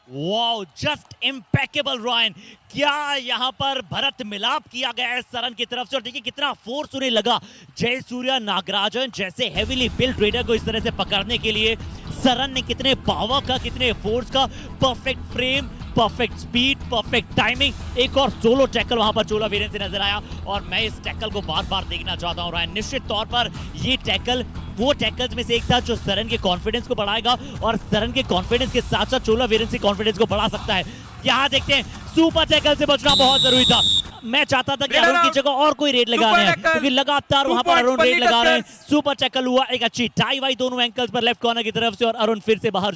Wow, just impeccable Royan. क्या यहाँ पर भरत मिलाप किया गया है सरन की तरफ से, और देखिए कितना फोर्स उन्हें लगा जय सूर्या नागराजन जैसे हेवीली बिल्ड रेडर को इस तरह से पकड़ने के लिए। सरन ने कितने पावर का, कितने फोर्स का, perfect frame, perfect speed, perfect timing. एक और सोलो टैकल वहां पर चोला वीरेन से नजर आया और मैं इस टैकल को बार बार देखना चाहता हूं रायन। निश्चित तौर पर ये टैकल वो टैकल्स में से एक था जो सरन के कॉन्फिडेंस को बढ़ाएगा और सरन के कॉन्फिडेंस के साथ साथ चोला वीरेन के कॉन्फिडेंस को बढ़ा सकता है। यहाँ देखते हैं, सुपर टैकल से बचना बहुत जरूरी था। मैं चाहता था कि अरुण की जगह और कोई रेड लगा रहे हैं क्योंकि लगातार वहां पर अरुण रेड लगा रहे हैं। सुपर टैकल हुआ, एक अच्छी टाई वाई दोनों एंकल्स पर लेफ्ट कॉर्नर की तरफ से और अरुण फिर से बाहर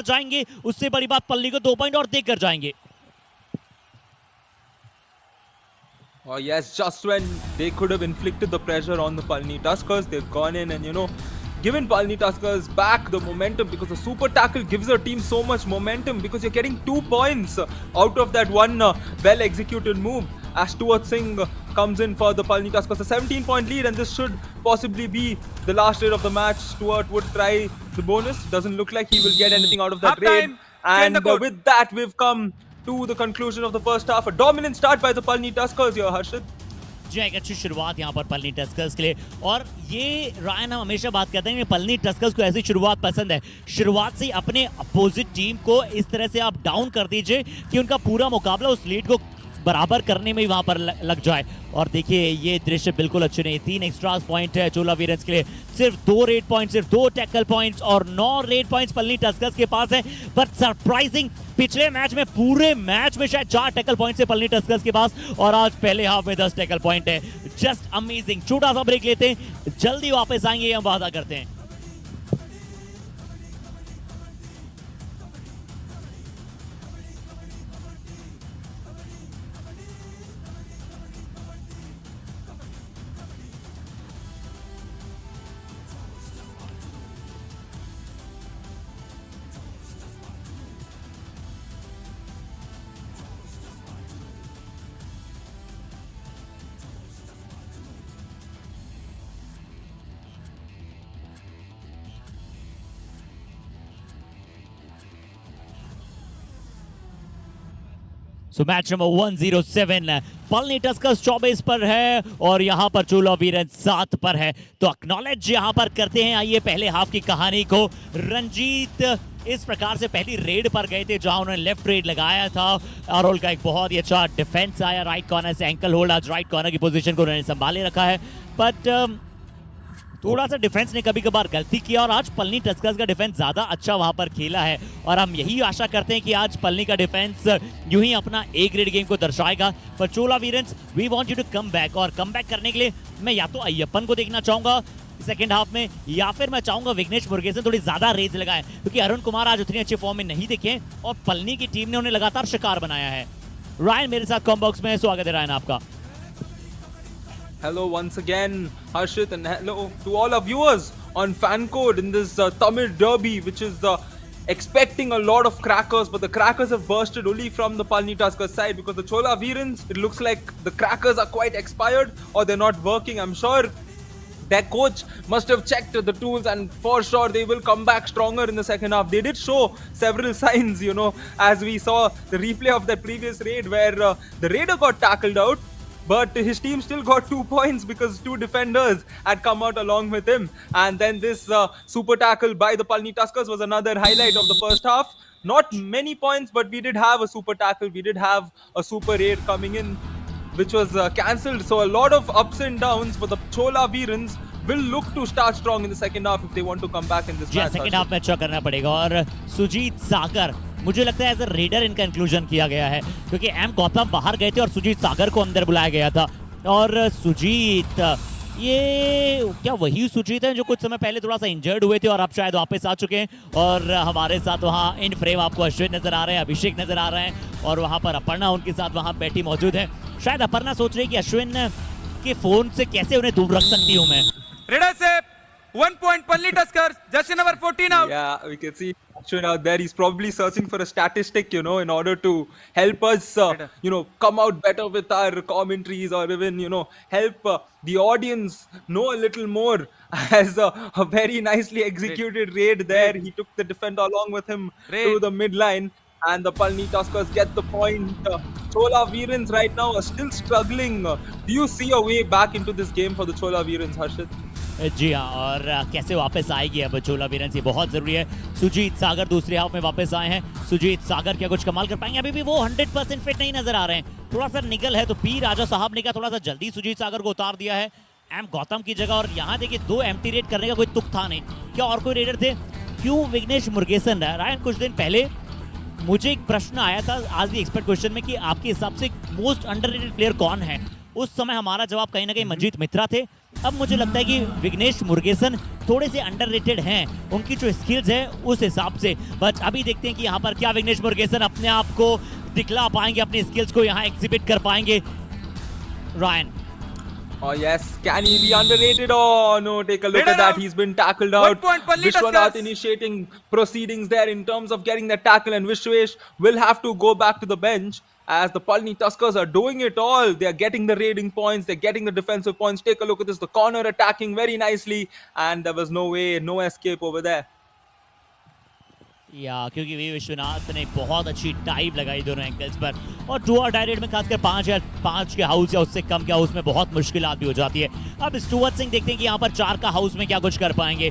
जाएंगे। उससे बड़ी बात, पल्ली को 2 पॉइंट और देकर जाएंगे। Oh yes, just when they could have inflicted the pressure on the Palani Tuskers, they've gone in and given Palani Tuskers back the momentum, because the super tackle gives a team so much momentum because you're getting 2 points out of that one well executed move. As Stuart Singh comes in for the Palani Tuskers, a 17-point lead, and this should possibly be the last raid of the match. Stuart would try the bonus. Doesn't look like he will get anything out of that raid. And with that, we've come to the conclusion of the first half. A dominant start by the Palani Tuskers here, Harshit. जी, एक अच्छी शुरुआत यहाँ पर पलनी टस्कर्स के लिए। और ये रायन, हम हमेशा बात करते हैं कि पलनी टस्कर्स को ऐसी शुरुआत पसंद है। शुरुआत से अपने अपोजिट टीम को इस तरह से आप डाउन कर दीजिए कि उनका पूरा मुकाबला उस लीड को बराबर करने में ही वहां पर लग जाए। और देखिए ये दृश्य बिल्कुल अच्छे नहीं। 3 एक्स्ट्रा पॉइंट है चोला वीरंस के लिए, सिर्फ 2 रेड पॉइंट, सिर्फ 2 टैकल पॉइंट्स और 9 रेड पॉइंट्स पलनी टस्कर्स के पास है। बट सरप्राइजिंग, पिछले मैच में, पूरे मैच में शायद 4 टैकल पॉइंट्स है पलनी टस्कर्स के पास और आज पहले हाफ में 10 टैकल पॉइंट है। Just amazing. छोटा सा ब्रेक लेते हैं, जल्दी वापस आएंगे, हम वादा करते हैं। So match number 107 Palani Tuskers 24 पर है और यहाँ पर चोला वीरन 7 पर है। तो एक्नॉलेज यहाँ पर करते हैं। आइए पहले हाफ की कहानी को। रंजीत इस प्रकार से पहली रेड पर गए थे जहां उन्होंने लेफ्ट रेड लगाया था। अरोल का एक बहुत ही अच्छा डिफेंस आया राइट कॉर्नर से, एंकल होल्ड, आज राइट कॉर्नर की पोजीशन को उन्होंने संभाले रखा है। बट थोड़ा सा डिफेंस ने कभी कभार गलती किया और आज पलनी टस्कर्स का डिफेंस ज्यादा अच्छा वहां पर खेला है और हम यही आशा करते हैं कि आज पलनी का डिफेंस यूं ही अपना ए ग्रेड गेम को दर्शाएगा। पर Chola Veerans, we want you to come back, और कम बैक करने के लिए मैं या तो अय्यप्पन को देखना चाहूंगा सेकंड हाफ में, या फिर मैं चाहूंगा विघ्नेश मुरुगेसन थोड़ी ज्यादा रेज लगाए क्योंकि अरुण कुमार आज उतनी अच्छे फॉर्म में नहीं दिखे और पलनी की टीम ने उन्हें लगातार शिकार बनाया है। रायन मेरे साथ कॉम बॉक्स में, स्वागत है रायन आपका। Hello once again, Harshit, and hello to all our viewers on FanCode in this Tamil derby, which is expecting a lot of crackers, but the crackers have bursted only from the Palani Tuskers side because the Chola Veerans, it looks like the crackers are quite expired or they're not working. I'm sure their coach must have checked the tools and for sure they will come back stronger in the second half. They did show several signs, as we saw the replay of that previous raid where the raider got tackled out. but his team still got 2 points because 2 defenders had come out along with him. And then this super tackle by the Palani Tuskers was another highlight of the first half. Not many points, but we did have a super tackle. We did have a super raid coming in, which was cancelled. So a lot of ups and downs, but the Chola Veerans will look to start strong in the second half if they want to come back in this match. Second half में अच्छा करना पड़ेगा और सुजीत सागर मुझे लगता है एज अ रेडर इनका इंक्लूजन किया गया है क्योंकि एम गौतम बाहर गए थे और सुजीत सागर को अंदर बुलाया गया था और सुजीत ये क्या वही सुजीत है जो कुछ समय पहले थोड़ा सा इंजर्ड हुए थे और अब शायद वापस आ चुके हैं और हमारे साथ वहाँ इन फ्रेम आपको अश्विन नजर आ रहे हैं, अभिषेक नजर आ रहे हैं और वहाँ पर अपर्णा उनके साथ वहाँ बैठी मौजूद है। शायद अपर्णा सोच रही है कि अश्विन के फोन से कैसे उन्हें दूर रख सकती हूँ मैं। Raider save. 1 point Palani Tuskers. Jersey number 14 out. Yeah, we can see Ashwin out there. He's probably searching for a statistic, you know, in order to help us, you know, come out better with our commentaries or even, you know, help the audience know a little more. As a very nicely executed raid there. He took the defender along with him to the midline. And the Palani Tuskers get the point. Chola Veerans right now are still struggling. Do you see a way back into this game for the Chola Veerans, Harshit? जी हाँ, और कैसे वापस आएगी अब चोला वीरन्स, ये बहुत जरूरी है। सुजीत सागर दूसरे हाफ में वापस आए हैं। सुजीत सागर क्या कुछ कमाल कर पाएंगे? अभी भी वो 100% फिट नहीं नजर आ रहे हैं, थोड़ा सा निकल है। तो पी राजा साहब ने क्या थोड़ा सा जल्दी सुजीत सागर को उतार दिया है एम गौतम की जगह। और यहाँ देखिए 2 एम्प्टी रेड करने का कोई तुक था नहीं। क्या और कोई रेडर थे? क्यों विघ्नेश मुरुगेसन रहा? रायन, कुछ दिन पहले मुझे एक प्रश्न आया था आज दी एक्सपर्ट क्वेश्चन में कि आपके हिसाब से मोस्ट अंडररेटेड प्लेयर कौन है? उस समय हमारा जवाब कहीं ना कहीं मंजीत मित्रा थे। अब मुझे लगता है कि विघ्नेश मुरुगेसन थोड़े से अंडररेटेड हैं, उनकी जो स्किल्स है उस हिसाब से। बट अभी देखते हैं कि यहाँ पर क्या विघ्नेश मुरुगेसन अपने आप को दिखला पाएंगे, अपनी स्किल्स को यहाँ एग्जिबिट कर पाएंगे। Ryan, Oh yes, can he be underrated? Oh no, take a look at that. He's been tackled out. Vishwanath initiating proceedings there in terms of getting the tackle, and Vishwesh will have to go back to the bench as the Palani Tuskers are doing it all. They are getting the raiding points, they're getting the defensive points. Take a look at this, the corner attacking very nicely, and there was no way, no escape over there. या क्योंकि वी विश्वनाथ ने बहुत अच्छी टाइप लगाई दोनों एंगल्स पर, और 2 और डायरेक्ट में खासकर 5 के हाउस या उससे कम के हाउस में बहुत मुश्किलात भी हो जाती है। अब स्टुअर्ट सिंह देखते हैं कि यहाँ पर 4 का हाउस में क्या कुछ कर पाएंगे।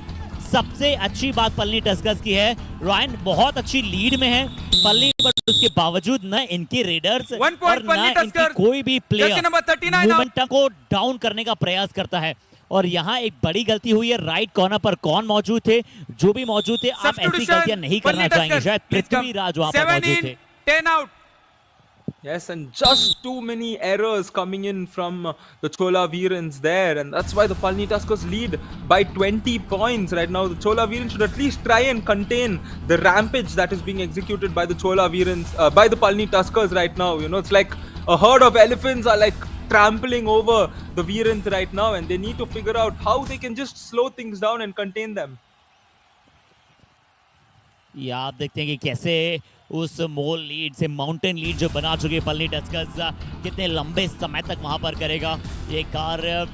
सबसे अच्छी बात पलनी टस्कर्स की है, रायन बहुत अच्छी लीड में है पलनी, बट उसके बावजूद न इनके रेडर्स और न इनकी कोई भी प्लेयर मोमेंटम को डाउन करने का प्रयास करता है। और यहाँ एक बड़ी गलती हुई है। राइट कॉर्नर पर कौन मौजूद थे? जो भी मौजूद थे, आप ऐसी गलतियां नहीं करना चाहेंगे। शायद पृथ्वीराज वहां पर मौजूद थे। 10 out. Yes, and just too many errors coming in from the Chola Veerans there, and that's why the Palani Tuskers lead by 20 points right now. The Chola Veerans should at least try and contain the rampage that is being executed by the Chola Veerans, by the Palani Tuskers right now. You know, it's like a herd of elephants are like trampling over the Veerans right now, and they need to figure out how they can just slow things down and contain them. या आप देखते हैं कि कैसे उस मोल लीड से माउंटेन लीड जो बना चुके पलनी टस्कर्स कितने लंबे समय तक वहां पर करेगा ये कार्य।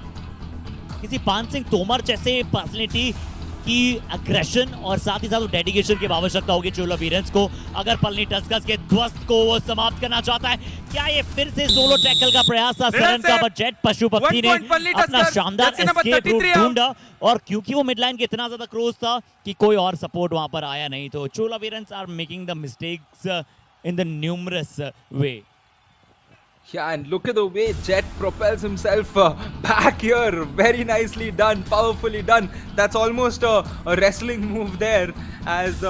किसी पान सिंह तोमर जैसे पर्सनैलिटी की अग्रेशन और साथ ही साथ डेडिकेशन की आवश्यकता होगी चोला वीरन्स को, अगर पलनी टस्कर्स के ध्वस्त को वो समाप्त करना चाहता है। क्या ये फिर से सोलो टैकल का प्रयास था सरन का? बट पशुपति ने अपना शानदार एस्केप रूट ढूंढा, और क्योंकि वो मिडलाइन के इतना ज्यादा क्लोज था कि कोई और सपोर्ट वहां पर आया नहीं, तो Chola Veerans are making the mistakes in the numerous way. Yeah, and look at the way Jet propels himself back here. Very nicely done, powerfully done. That's almost a wrestling move there as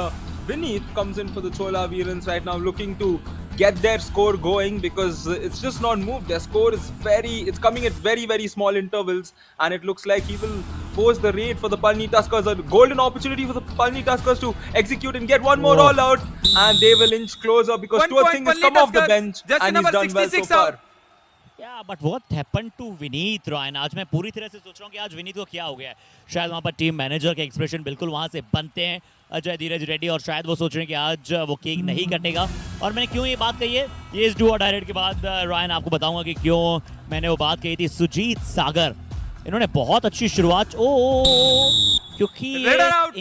Vineet comes in for the Chola Veerans right now, looking to get their score going because it's just not moved. Their score is it's coming at very, very small intervals, and it looks like he will force the raid for the Palani Tuskers. A golden opportunity for the Palani Tuskers to execute and get one more all out, and they will inch closer because Stuart Singh has come off the bench and he's done well so far. Yeah, but what happened to Vineet Royan? आज मैं पूरी तरह से सोच रहा हूँ कि आज विनीत को क्या हो गया है। शायद वहाँ पर टीम मैनेजर के एक्सप्रेशन बिल्कुल वहाँ से बनते हैं, अजय धीरज रेड्डी, और शायद वो सोच रहे हैं कि आज वो केक नहीं कटेगा। और मैंने क्यों ये बात कही है, ये इस डू और डायरेक्ट के बाद रॉयन आपको बताऊंगा कि क्यों मैंने वो बात कही थी। सुजीत सागर, इन्होंने बहुत अच्छी शुरुआत, क्योंकि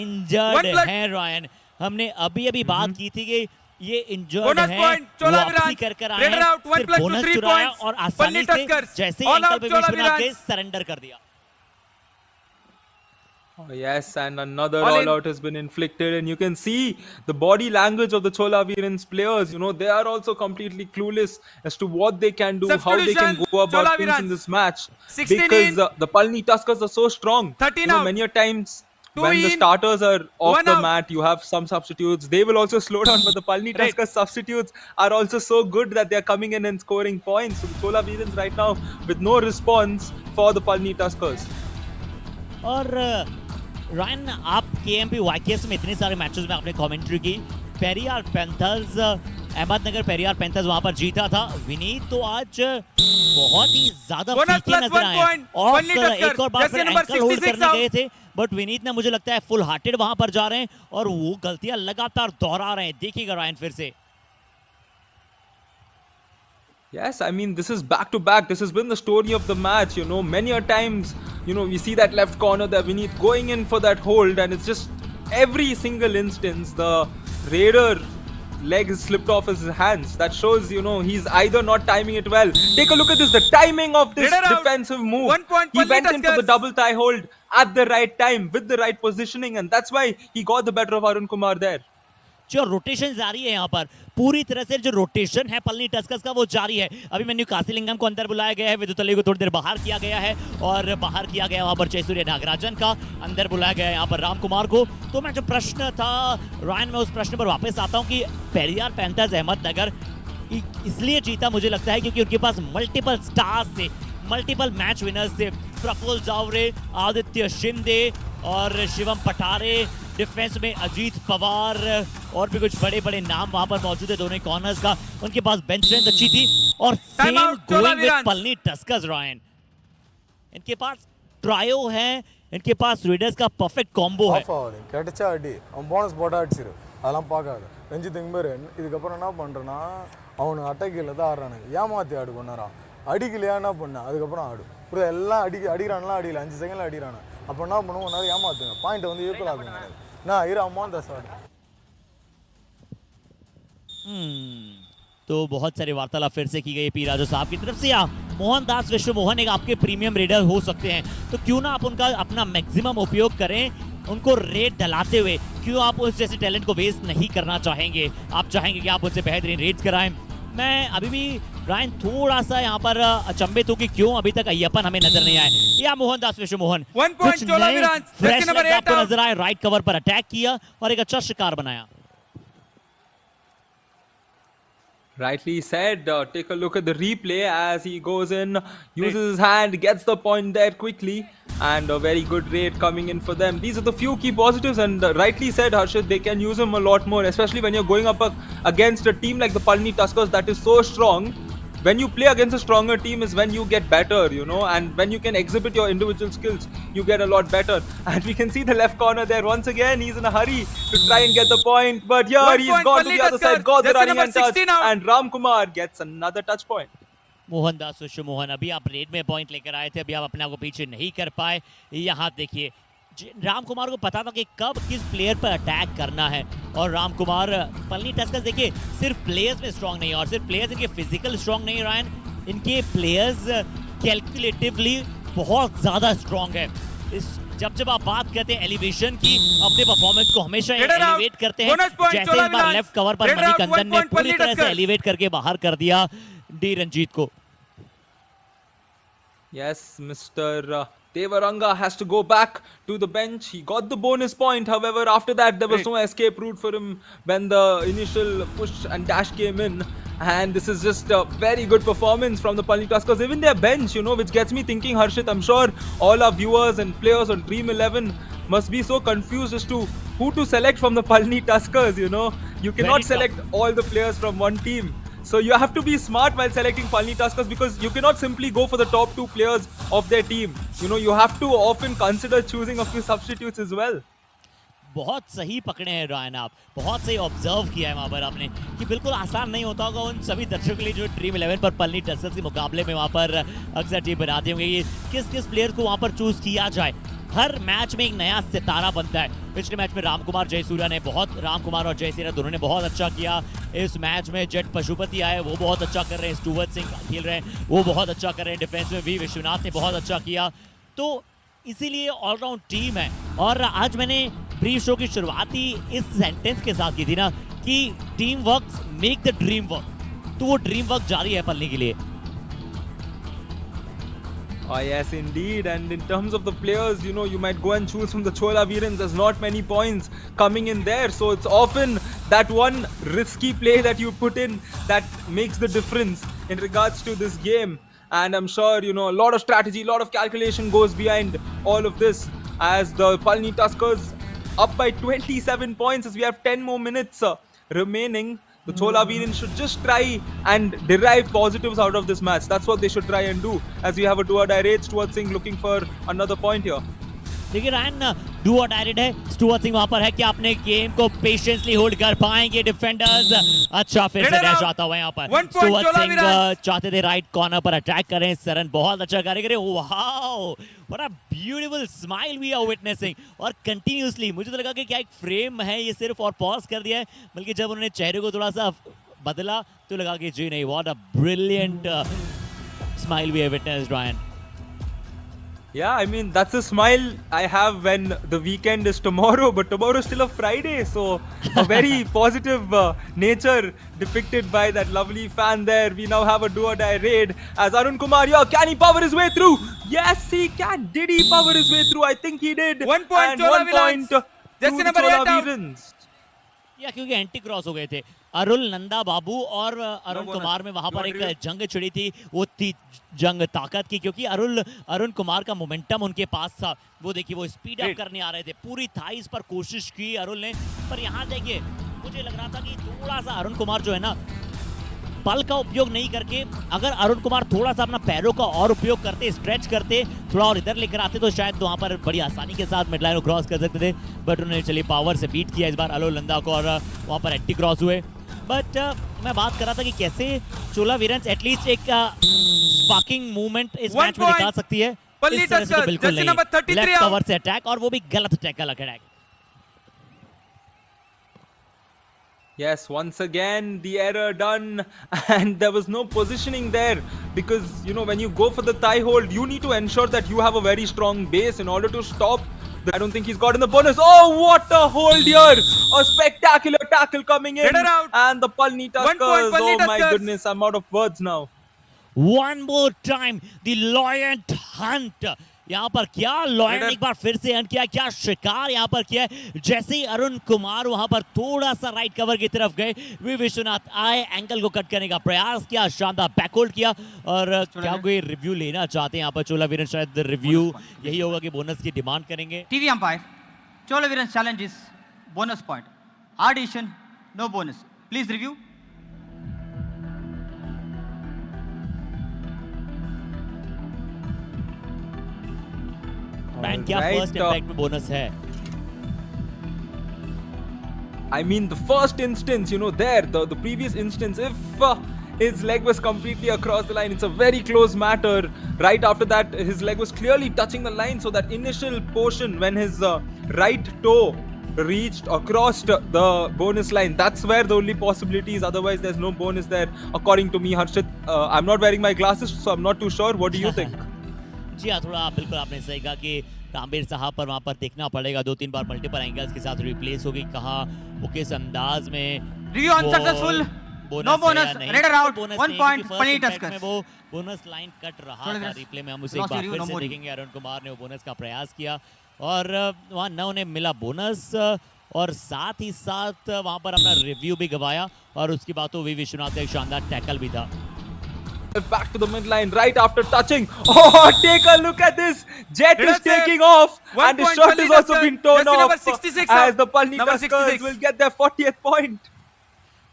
इंजर्ड है रॉयन। हमने अभी बात की थी कि ये इंजर्ड Bonus है, point, Chola वापसी Veerans. कर कर आए Raider हैं, out, 1 सिर्फ plus 2, बोनस 3 चुराया points. और आसानी Palani से Tuskers. जैसे ही All एंकल out, पे Chola विश बना के Veerans. सरेंडर कर दिया। Oh, yes, and another All all in. out has been inflicted, and you can see the body language of the Chola Veerans players. You know, they are also completely clueless as to what they can do, how they can Substitution, go about Chola things in Veerans. this match. 16 Because in, the Palani Tuskers are so strong. 13 You know, out. many a times 2 when the in, starters are off 1 the out. mat, you have some substitutes. They will also slow down, but the Palani Right. Tuskers substitutes are also so good that they are coming in and scoring points. So the Chola Veerans right now with no response for the Palani Tuskers. और रायन, आप केएमपी वाईकेएस में इतने सारे मैचेस में आपने कमेंट्री की, पेरियार पैंथर्स, अहमदनगर पेरियार पैंथर्स वहां पर जीता था। विनीत तो आज बहुत ही ज्यादा Bonus फीके plus नजर 1 आए point, और Palani Tuskers. एक और बार Jersey फिर number एंकल होल्ड 66 करने out. गए थे, बट विनीत ने मुझे लगता है फुल हार्टेड वहां पर जा रहे हैं और वो गलतियां लगातार दोहरा रहे हैं। देखिएगा रायन फिर से। Yes, I mean, this is back to back. This has been the story of the match. You know, many a times, you know, we see that left corner there, Vineet going in for that hold, and it's just every single instance the Raider leg is slipped off his hands. That shows, you know, he's either not timing it well. Take a look at this, the timing of this Raider out. defensive move. 1 point, He Palani went in for the Tuskers. double tie hold at the right time with the right positioning, and that's why he got the better of Arun Kumar there. जो रोटेशन जारी है यहाँ पर पूरी तरह से, जो रोटेशन है पलनी टस्कर्स का वो जारी है। अभी मैन्यू काशीलिंगम को अंदर बुलाया गया है, विदुतली को थोड़ी देर बाहर किया गया है और बाहर किया गया वहां पर जयसूर्य नागराजन का, अंदर बुलाया गया है यहाँ पर राम कुमार को। तो मैं जो प्रश्न था रायन, मैं उस प्रश्न पर वापस आता हूँ कि पेरियार पैंथर्स अहमदनगर इसलिए जीता मुझे लगता है क्योंकि उनके पास मल्टीपल स्टार्स थे, मल्टीपल मैच विनर्स थे। प्रफुल्ल जावरे, आदित्य शिंदे और शिवम पटारे, डिफेंस में अजीत पवार और भी कुछ बड़े बड़े नाम वहां पर मौजूद है दोनों कॉर्नर्स का। उनके पास बेंच स्ट्रेंथ अच्छी थी और same going with Palani Tuskers. Ryan, इनके पास ट्रायो है, इनके पास रेडर्स का परफेक्ट कॉम्बो है। கிடைச்சா அடி அவன் போனஸ் போட்டா அடிச்சிரு, அதெல்லாம் பார்க்காத ரஞ்சித் இங்கர் இதுக்கப்புறம் என்ன பண்ணுறேன்னா அவனுக்கு அட்டக்கில் தான் ஆடுறானுங்க, ஏமாற்றி ஆடு கொண்டாரான், அடிக்கலையா என்ன பண்ண அதுக்கப்புறம் ஆடு புரியுது, எல்லாம் அடிக்கிறான்லாம் அடிக்கல 5 செகண்டில் அடிக்கிறானு, அப்போ என்ன பண்ணுவோம் நேரம் ஏமாத்துங்க, பாயிண்ட்டை வந்து ஈக்குவல் ஆகுங்க நான் இரு அம்மான் दस ஆடு। तो बहुत सारे वार्तालाप फिर से की गई पी राजू साहब की तरफ से। मोहनदास विश्व मोहन एक आपके प्रीमियम रेडर हो सकते हैं, तो क्यों ना आप उनका अपना मैक्सिमम उपयोग करें, उनको रेट डलाते हुए। क्यों आप उस जैसे टैलेंट को वेस्ट नहीं करना चाहेंगे? आप चाहेंगे कि आप उनसे बेहतरीन रेट्स कराएं। मैं अभी भी रायन थोड़ा सा यहाँ पर अचंभित हूँ कि क्यों अभी तक अय्यपन हमें नजर नहीं आए। या मोहनदास विश्व Mohan 1 point, Chola Veerans. Fresh Number 8 आपको out. नजर आए, राइट कवर पर अटैक किया और एक अच्छा शिकार बनाया। Rightly said. Take a look at the replay as he goes in, uses his hand, gets the point there quickly, and a very good rate coming in for them. These are the few key positives, and rightly said, Harshit, they can use him a lot more, especially when you're going up against a team like the Palani Tuskers that is so strong. When you play against a stronger team is when you get better, you know, and when you can exhibit your individual skills, you get a lot better. And we can see the left corner there once again. He's in a hurry to try and get the point, but here 1 he's point, gone to Palani the other side, Tuskers. got the Jersey running number and touch, 16 out. and Ram Kumar gets another touch point. Mohandas विश्व मोहन, अभी आप रेड में पॉइंट लेकर आए थे, अभी आप अपने आप को पीछे नहीं कर पाए। यहाँ देखिए राम कुमार को पता था कि कब किस प्लेयर पर अटैक करना है, और राम कुमार पलनी टस्कर्स देखिए सिर्फ प्लेयर्स में स्ट्रांग नहीं है, और सिर्फ प्लेयर्स इनके फिजिकल स्ट्रांग नहीं है रायन, इनके प्लेयर्स कैलकुलेटिवली बहुत ज्यादा स्ट्रांग है। जब आप बात करते हैं एलिवेशन की, अपने परफॉर्मेंस को हमेशा एलिवेट करते हैं, जैसे इस बार लेफ्ट कवर पर मणिकंदन ने पूरी तरह से एलिवेट करके बाहर कर दिया डी रंजीत को। Yes, Mr. Devaranga has to go back to the bench. He got the bonus point. However, after that, there was no escape route for him when the initial push and dash came in. And this is just a very good performance from the Palani Tuskers. Even their bench, you know, which gets me thinking, Harshit, I'm sure all our viewers and players on Dream 11 must be so confused as to who to select from the Palani Tuskers, you know. You cannot select all the players from one team. So you have to be smart while selecting Palani Tuskers, because you cannot simply go for the top 2 players of their team. You know, you have to often consider choosing a few substitutes as well. बहुत सही पकड़े हैं रायन, आप बहुत सही ऑब्जर्व किया है वहां पर आपने कि बिल्कुल आसान नहीं होता होगा उन सभी दर्शकों के लिए जो ड्रीम 11 पर पलनी टस्कर्स के मुकाबले में वहां पर अक्सर टीम बनाते होंगे, किस किस प्लेयर को वहां पर चूज किया जाए। हर मैच में एक नया सितारा बनता है। पिछले मैच में रामकुमार और जयसूर्या दोनों ने बहुत अच्छा किया। इस मैच में जेट पशुपति आए, वो बहुत अच्छा कर रहे हैं। स्टुअर्ट सिंह खेल रहे हैं, वो बहुत अच्छा कर रहे हैं। डिफेंस में वी विश्वनाथ ने बहुत अच्छा किया। तो इसीलिए ऑलराउंड टीम है। और आज मैंने प्री शो की शुरुआत ही इस सेंटेंस के साथ की थी ना कि team work make the dream work. तो वो ड्रीम वर्क जारी है पलनी के लिए। Oh yes, indeed. And in terms of the players, you might go and choose from the Chola Veerans. There's not many points coming in there. So it's often that one risky play that you put in that makes the difference in regards to this game. And I'm sure, a lot of strategy, a lot of calculation goes behind all of this. As the Palani Tuskers up by 27 points as we have 10 more minutes remaining. The Chola Veerans should just try and derive positives out of this match. That's what they should try and do. As we have a do-or-die raid, Stuart Singh looking for another point here. देखिए रायन, डू और डायरेक्ट है। स्टुअर्ट सिंह वहां पर है कि अपने गेम को पेशेंसली होल्ड कर पाएंगे डिफेंडर्स। अच्छा फिर से डैश आता हुआ यहाँ पर। स्टुअर्ट सिंह चाहते थे राइट कॉर्नर पर अटैक करें। सरन बहुत अच्छा कार्य करे। Wow, what a beautiful smile we are witnessing. और कंटिन्यूअसली मुझे तो लगा कि क्या एक फ्रेम है ये सिर्फ, और पॉज कर दिया है, बल्कि जब उन्होंने चेहरे को थोड़ा सा बदला तो लगा कि जी नहीं, what a brilliant smile we have witnessed Ryan. Yeah, I mean, that's a smile I have when the weekend is tomorrow, but tomorrow is still a Friday, so a very positive nature depicted by that lovely fan there. We now have a do-or-die raid as Arun Kumar, can he power his way through? Yes, he can. Did he power his way through? I think he did. 1 point, and Chola 1 point to Jersey the number Chola 8 out. Veerans. या क्योंकि एंटी क्रॉस हो गए थे। अरुल नंदा बाबू और अरुण कुमार में वहां पर एक जंग छिड़ी थी। वो थी जंग ताकत की, क्योंकि अरुण कुमार का मोमेंटम उनके पास था। वो देखिए, वो स्पीड अप करने आ रहे थे। पूरी थाइस पर कोशिश की अरुल ने, पर यहाँ देखिए मुझे लग रहा था कि थोड़ा सा अरुण कुमार जो है ना, बल का उपयोग नहीं करके अगर अरुण कुमार थोड़ा सा अपना पैरों का और उपयोग करते, स्ट्रेच करते, थोड़ा और इधर लेकर आते, तो शायद वहां पर बड़ी आसानी के साथ मिडलाइन को क्रॉस कर सकते थे। बट उन्होंने चलिए पावर से बीट किया इस बार अरुल नंदा को, और वहां पर एंटी क्रॉस हुए। बट मैं बात कर रहा था कि कैसे चोला वीरंस एटलीस्ट एक स्पार्किंग मूवमेंट इस मैच में निकाल सकती है। इस तरह से तो बिल्कुल नहीं। लेफ्ट कवर से अटैक, और वो भी गलत tackle attack. Yes, once again the error done, and there was no positioning there, because when you go for the thigh hold, you need to ensure that you have a very strong base in order to stop. I don't think he's gotten the bonus. Oh, what a hold here! A spectacular tackle coming in, and the Palani Tuskers. Oh my goodness, I'm out of words now. One more time, the Lion Hunt. यहाँ पर क्या लॉयन एक बार फिर से हंट किया, क्या शिकार यहाँ पर किया है। जैसे ही अरुण कुमार वहां पर थोड़ा सा राइट कवर की तरफ गए, वी विश्वनाथ आए, एंगल को कट करने का प्रयास किया, शानदार बैकहोल्ड किया। और क्या कोई रिव्यू लेना चाहते हैं यहाँ पर चोला वीरंस? शायद रिव्यू यही होगा कि बोनस की डिमांड करेंगे। TV umpire, Chola Veerans challenge is bonus point, our decision no bonus, please review. Bank क्या फर्स्ट इम्पैक्ट में बोनस है? I mean, the first instance, the previous instance, if his leg was completely across the line, it's a very close matter. Right after that, his leg was clearly touching the line, so that initial portion when his right toe reached across the bonus line, that's where the only possibility is. Otherwise, there's no bonus there, according to me, Harshit. I'm not wearing my glasses, so I'm not too sure. What do you think? जी हाँ, थोड़ा बिल्कुल आपने सही कहा कि रामबीर साहब पर वहाँ पर देखना पड़ेगा। 2-3 बार मल्टीपल एंगल्स के साथ रिप्लेस होगी, कहाँ वो किस अंदाज में। Review unsuccessful, no bonus, raider out, 1 point Palani tuskers. वो बोनस लाइन कट रहा था। रिप्ले में हम उसे एक बार फिर से देखेंगे। अरुण कुमार ने वो बोनस का प्रयास किया और वहाँ न उन्हें मिला बोनस, और साथ ही साथ वहाँ पर अपना रिव्यू भी गवाया। और उसके बाद तो वी विश्वनाथ का एक शानदार टैकल भी था। Back to the midline right after touching. Oh, take a look at this. Jet is taking off, and his shot has also been torn off as the Palani Tuskers will get their 40th point.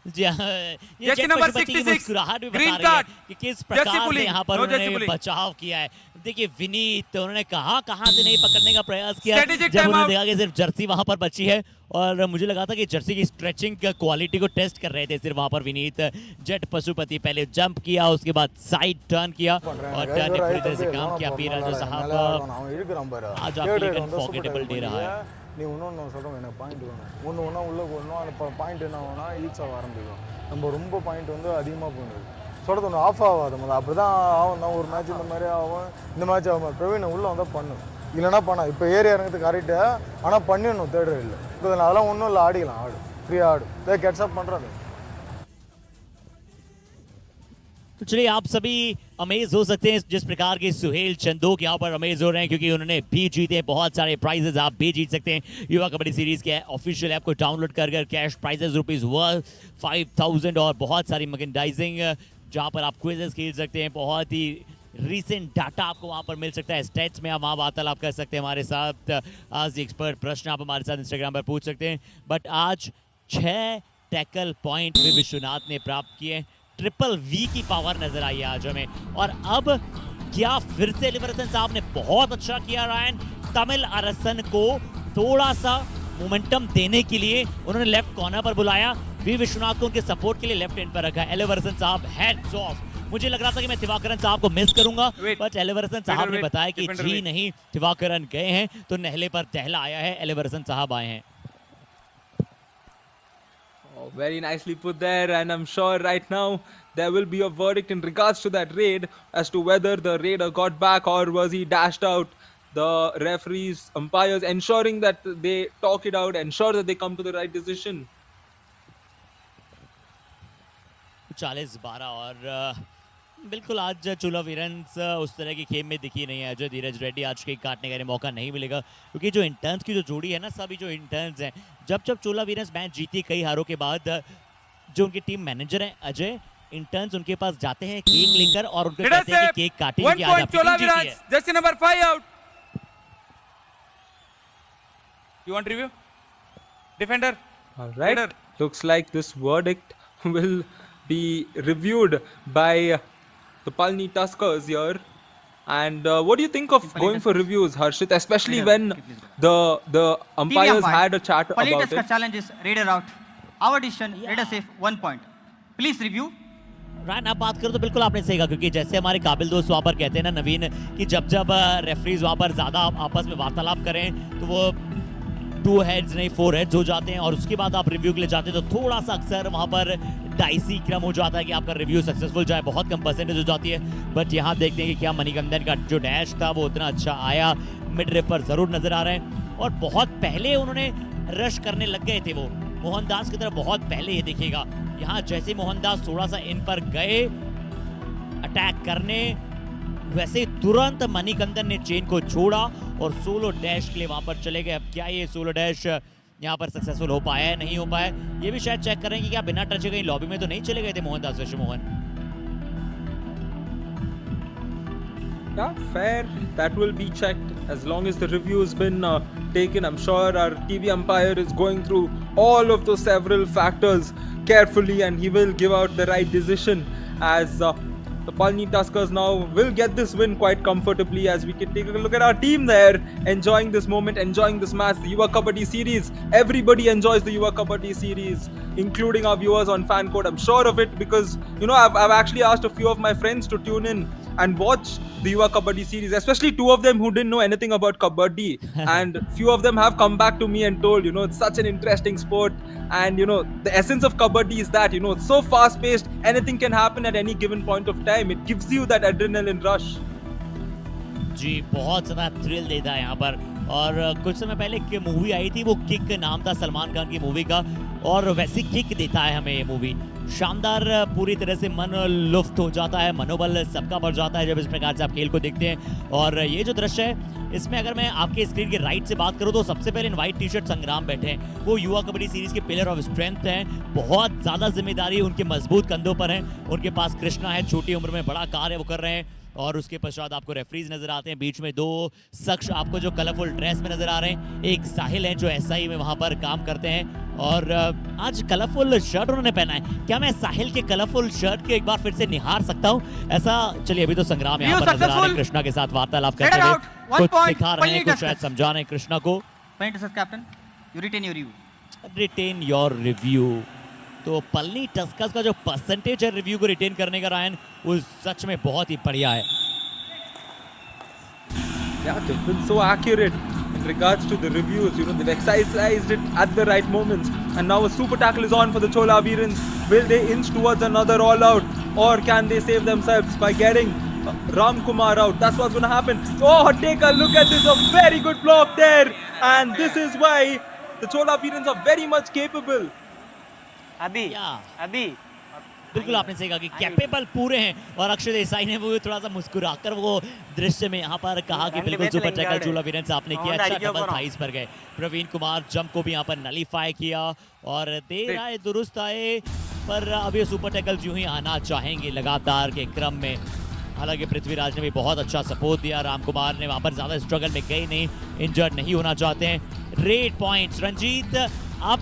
जी हाँ, ये जर्सी जेट नंबर पशुपति की 66, मुस्कुराहट भी ग्रीन बता रही है कार्ड, कि किस जर्सी प्रकार से पुलिंग, यहाँ पर नो जर्सी उन्होंने पुलिंग। बचाव किया है। देखिए विनीत, उन्होंने कहाँ से नहीं पकड़ने का प्रयास किया Strategic जब time उन्होंने out। देखा कि सिर्फ जर्सी वहां पर बची है, और मुझे लगा था कि जर्सी की स्ट्रेचिंग क्वालिटी को टेस्ट कर रहे थे सिर्फ वहां पर विनीत। जेट पशुपति पहले जंप किया, उसके बाद साइड टर्न किया और टर्न ने पूरी तरह से काम किया। वीरांजो साहब அவன் இருக்கிறான் பாரு आज தேர்ட் आपके लिए ரைட் வந்து சூப்பர் अनफॉरगेटेबल டேக்கிள் डे रहा है। பண்ணிக்க நீ இன்னொன்று சொல்கிறோம் எனக்கு பாயிண்ட் வேணும் ஒன்று ஒன்றா உள்ளே போடணும் அந்த பாயிண்ட் என்ன ஆகும்னா ஈச் ஆக ஆரம்பிக்கும் நம்ம ரொம்ப பாயிண்ட் வந்து அதிகமாக போகணும் சொல்கிறது ஒன்று ஆஃப் ஆகாது முதல்ல அப்படி தான் ஆகும் தான் ஒரு மேட்ச் இந்த மாதிரி ஆகும் இந்த மேட்ச் ஆகும் பிரவீன் உள்ளே வந்தால் பண்ணு இல்லைனா பண்ண இப்போ ஏரியா இறங்குறது கரெக்டு ஆனால் பண்ணிடணும் தேர்ட் ரைடில் இப்போ அதெல்லாம் ஒன்றும் இல்லை ஆடிக்கலாம் ஆடு ஃப்ரீயாக ஆடு கேட்சப் பண்ணுறது। तो चलिए आप सभी अमेज हो सकते हैं जिस प्रकार के सुहेल चंदोक यहाँ पर अमेज हो रहे हैं क्योंकि उन्होंने भी जीते बहुत सारे प्राइजेस। आप भी जीत सकते हैं युवा कबड्डी सीरीज के ऑफिशियल ऐप को डाउनलोड कर कैश प्राइजेस ₹5000 और बहुत सारी मर्चेंडाइजिंग जहाँ पर आप क्विजेस खेल सकते हैं। बहुत ही रीसेंट डाटा आपको वहाँ पर मिल सकता है। स्टेट्स में आप वहाँ वार्तालाप कर सकते हैं हमारे साथ। आज एक्सपर्ट प्रश्न आप हमारे साथ इंस्टाग्राम पर पूछ सकते हैं। बट आज 6 टैकल पॉइंट विश्वनाथ ने प्राप्त किए। ट्रिपल वी की पावर नजर आई है आज हमें। और अब क्या फिर से लिबरसन साहब ने बहुत अच्छा किया रायन। तमिल अरसन को थोड़ा सा मोमेंटम देने के लिए उन्होंने लेफ्ट कॉर्नर पर बुलाया। वी विश्वनाथ को उनके सपोर्ट के लिए लेफ्ट एंड पर रखा। एलिवर्सन साहब हेड्स ऑफ। मुझे लग रहा था कि मैं तिवाकरन साहब को मिस करूंगा, बट एलिवर्सन साहब ने बताया कि जी नहीं, तिवाकरन गए हैं तो नहले पर दहला आया है, एलिवर्सन साहब आए हैं। Oh, very nicely put there, and I'm sure right now there will be a verdict in regards to that raid as to whether the raider got back or was he dashed out. The referees, umpires ensuring that they talk it out, ensure that they come to the right decision. 40-12 और बिल्कुल आज चोला वीरन्स उस तरह की खेम में दिखी नहीं है। जो धीरज रेड्डी आज के काटने का मौका नहीं मिलेगा क्योंकि जो इंटर्न्स की जो जोड़ी है ना, सभी जो इंटर्न्स हैं, जब चोला वीरन्स मैच जीती कई हारों के बाद, जो उनके टीम मैनेजर हैं अजय, इंटर्न्स उनके पास जाते हैं केक लेकर और उनको कहते हैं कि केक काटेंगे कि आज आपकी टीम जीती है। Jersey number 5 out. You want review? Defender. All right. Leader. Looks like this verdict will be reviewed by the Palani Tuskers here. And what do you think of going for reviews, Harshit? Especially when the umpires had a chat about it. Tusker challenge is Raider out. Our decision, Raider safe 1 point. Please review. Ryan आप बात करो तो बिल्कुल आपने सही कहा क्योंकि जैसे हमारे काबिल दोस्त वहाँ पर कहते हैं ना नवीन, कि जब रेफरीज वहाँ पर ज़्यादा आपस में वार्तालाप करें तो वो 2 हेड्स नहीं 4 हेड्स हो जाते हैं, और उसके बाद आप रिव्यू के लिए जाते हैं तो थोड़ा सा अक्सर वहाँ पर डाइसी क्रम हो जाता है कि आपका रिव्यू सक्सेसफुल जाए, बहुत कम परसेंटेज हो जाती है। बट यहाँ देखते हैं कि क्या मणिकंदन का जो डैश था वो उतना अच्छा आया। मिड रेप पर ज़रूर नज़र आ रहे हैं और बहुत पहले उन्होंने रश करने लग गए थे वो मोहनदास की तरफ, बहुत पहले। ये देखिएगा यहाँ जैसे मोहनदास थोड़ा सा इन पर गए अटैक करने, वैसे तुरंत मणिकंदन ने चेन को छोड़ा और सोलो डैश के लिए वहां पर चले गए। अब क्या ये सोलो डैश यहाँ पर सक्सेसफुल हो पाया है, नहीं हो पाया, ये भी शायद चेक करें कि क्या बिना टचे कहीं लॉबी में तो नहीं चले गए थे Mohandas Vishwamohan. Yeah, fair. That will be checked as long as the review has been taken. I'm sure our TV umpire is going through all of those several factors carefully and he will give out the right decision as the Palani Tuskers now will get this win quite comfortably. As we can take a look at our team there, enjoying this moment, enjoying this match, the Yuva Kabaddi series. Everybody enjoys the Yuva Kabaddi series, including our viewers on fan code. I'm sure of it because, you know, I've actually asked a few of my friends to tune in and watch the Yuva Kabaddi series, especially 2 of them who didn't know anything about Kabaddi. And few of them have come back to me and told, you know, it's such an interesting sport. And, you know, the essence of Kabaddi is that, you know, it's so fast paced, anything can happen at any given point of time. It gives you that adrenaline rush. जी बहुत ज़्यादा थ्रिल देता है यहाँ पर। और कुछ समय पहले एक मूवी आई थी, वो किक नाम था सलमान खान की मूवी का, और वैसी किक देता है हमें ये मूवी। शानदार, पूरी तरह से मन लुफ्त हो जाता है, मनोबल सबका बढ़ जाता है जब इस प्रकार से आप खेल को देखते हैं। और ये जो दृश्य है इसमें अगर मैं आपके स्क्रीन के राइट से बात करूं तो सबसे पहले इन वाइट टी शर्ट संग्राम बैठे हैं, वो युवा कबड्डी सीरीज के पिलर ऑफ स्ट्रेंथ हैं। बहुत ज़्यादा जिम्मेदारी उनके मजबूत कंधों पर है। उनके पास कृष्णा है, छोटी उम्र में बड़ा कार्य वो कर रहे हैं। और उसके पश्चात आपको रेफरीज नजर आते हैं, बीच में दो शख्स आपको जो कलरफुल ड्रेस में नजर आ रहे हैं। एक साहिल है जो एसआई में वहां पर काम करते हैं और आज कलरफुल शर्ट उन्होंने पहना है। क्या मैं साहिल के कलरफुल शर्ट के एक बार फिर से निहार सकता हूँ? ऐसा चलिए, अभी तो संग्राम यहाँ पर नजर आ रहे हैं कृष्णा के साथ वार्तालाप करते हुए, कुछ सिखा रहे हैं, कुछ शायद समझा रहे हैं कृष्णा को। Captain, you retain your review. Retain your review. तो पलनी टस्कर्स का जो परसेंटेज है रिव्यू को रिटेन करने का रायन, वो सच में बहुत ही बढ़िया है। Yeah, they've been so accurate in regards to the reviews. You know, they've exercised it at the right moments. And now a super tackle is on for the Chola Veerans. Will they inch towards another all-out, or can they save themselves by getting Ram Kumar out? That's what's going to happen. Oh, take a look at this! A very good block there, and this is why the Chola Veerans are very much capable. अभी बिल्कुल आपने सही कहा कि कैपेबल पूरे हैं, और अक्षय देसाई ने वो थोड़ा सा मुस्कुराकर वो दृश्य में यहाँ पर कहा कि बिल्कुल सुपर टैकल चोला वीरेंस आपने किया, अच्छा डबल थाइस पर गए। प्रवीण कुमार जंप को भी यहाँ पर नलीफाई किया और देर आए दुरुस्त आए, पर अब ये सुपर टैकल यूं ही आना चाहेंगे लगातार के क्रम में। हालांकि पृथ्वीराज ने भी बहुत अच्छा सपोर्ट दिया, राम कुमार ने वहाँ पर ज़्यादा स्ट्रगल में गए नहीं, इंजर्ड नहीं होना चाहते हैं। रेड पॉइंट्स रंजीत, आप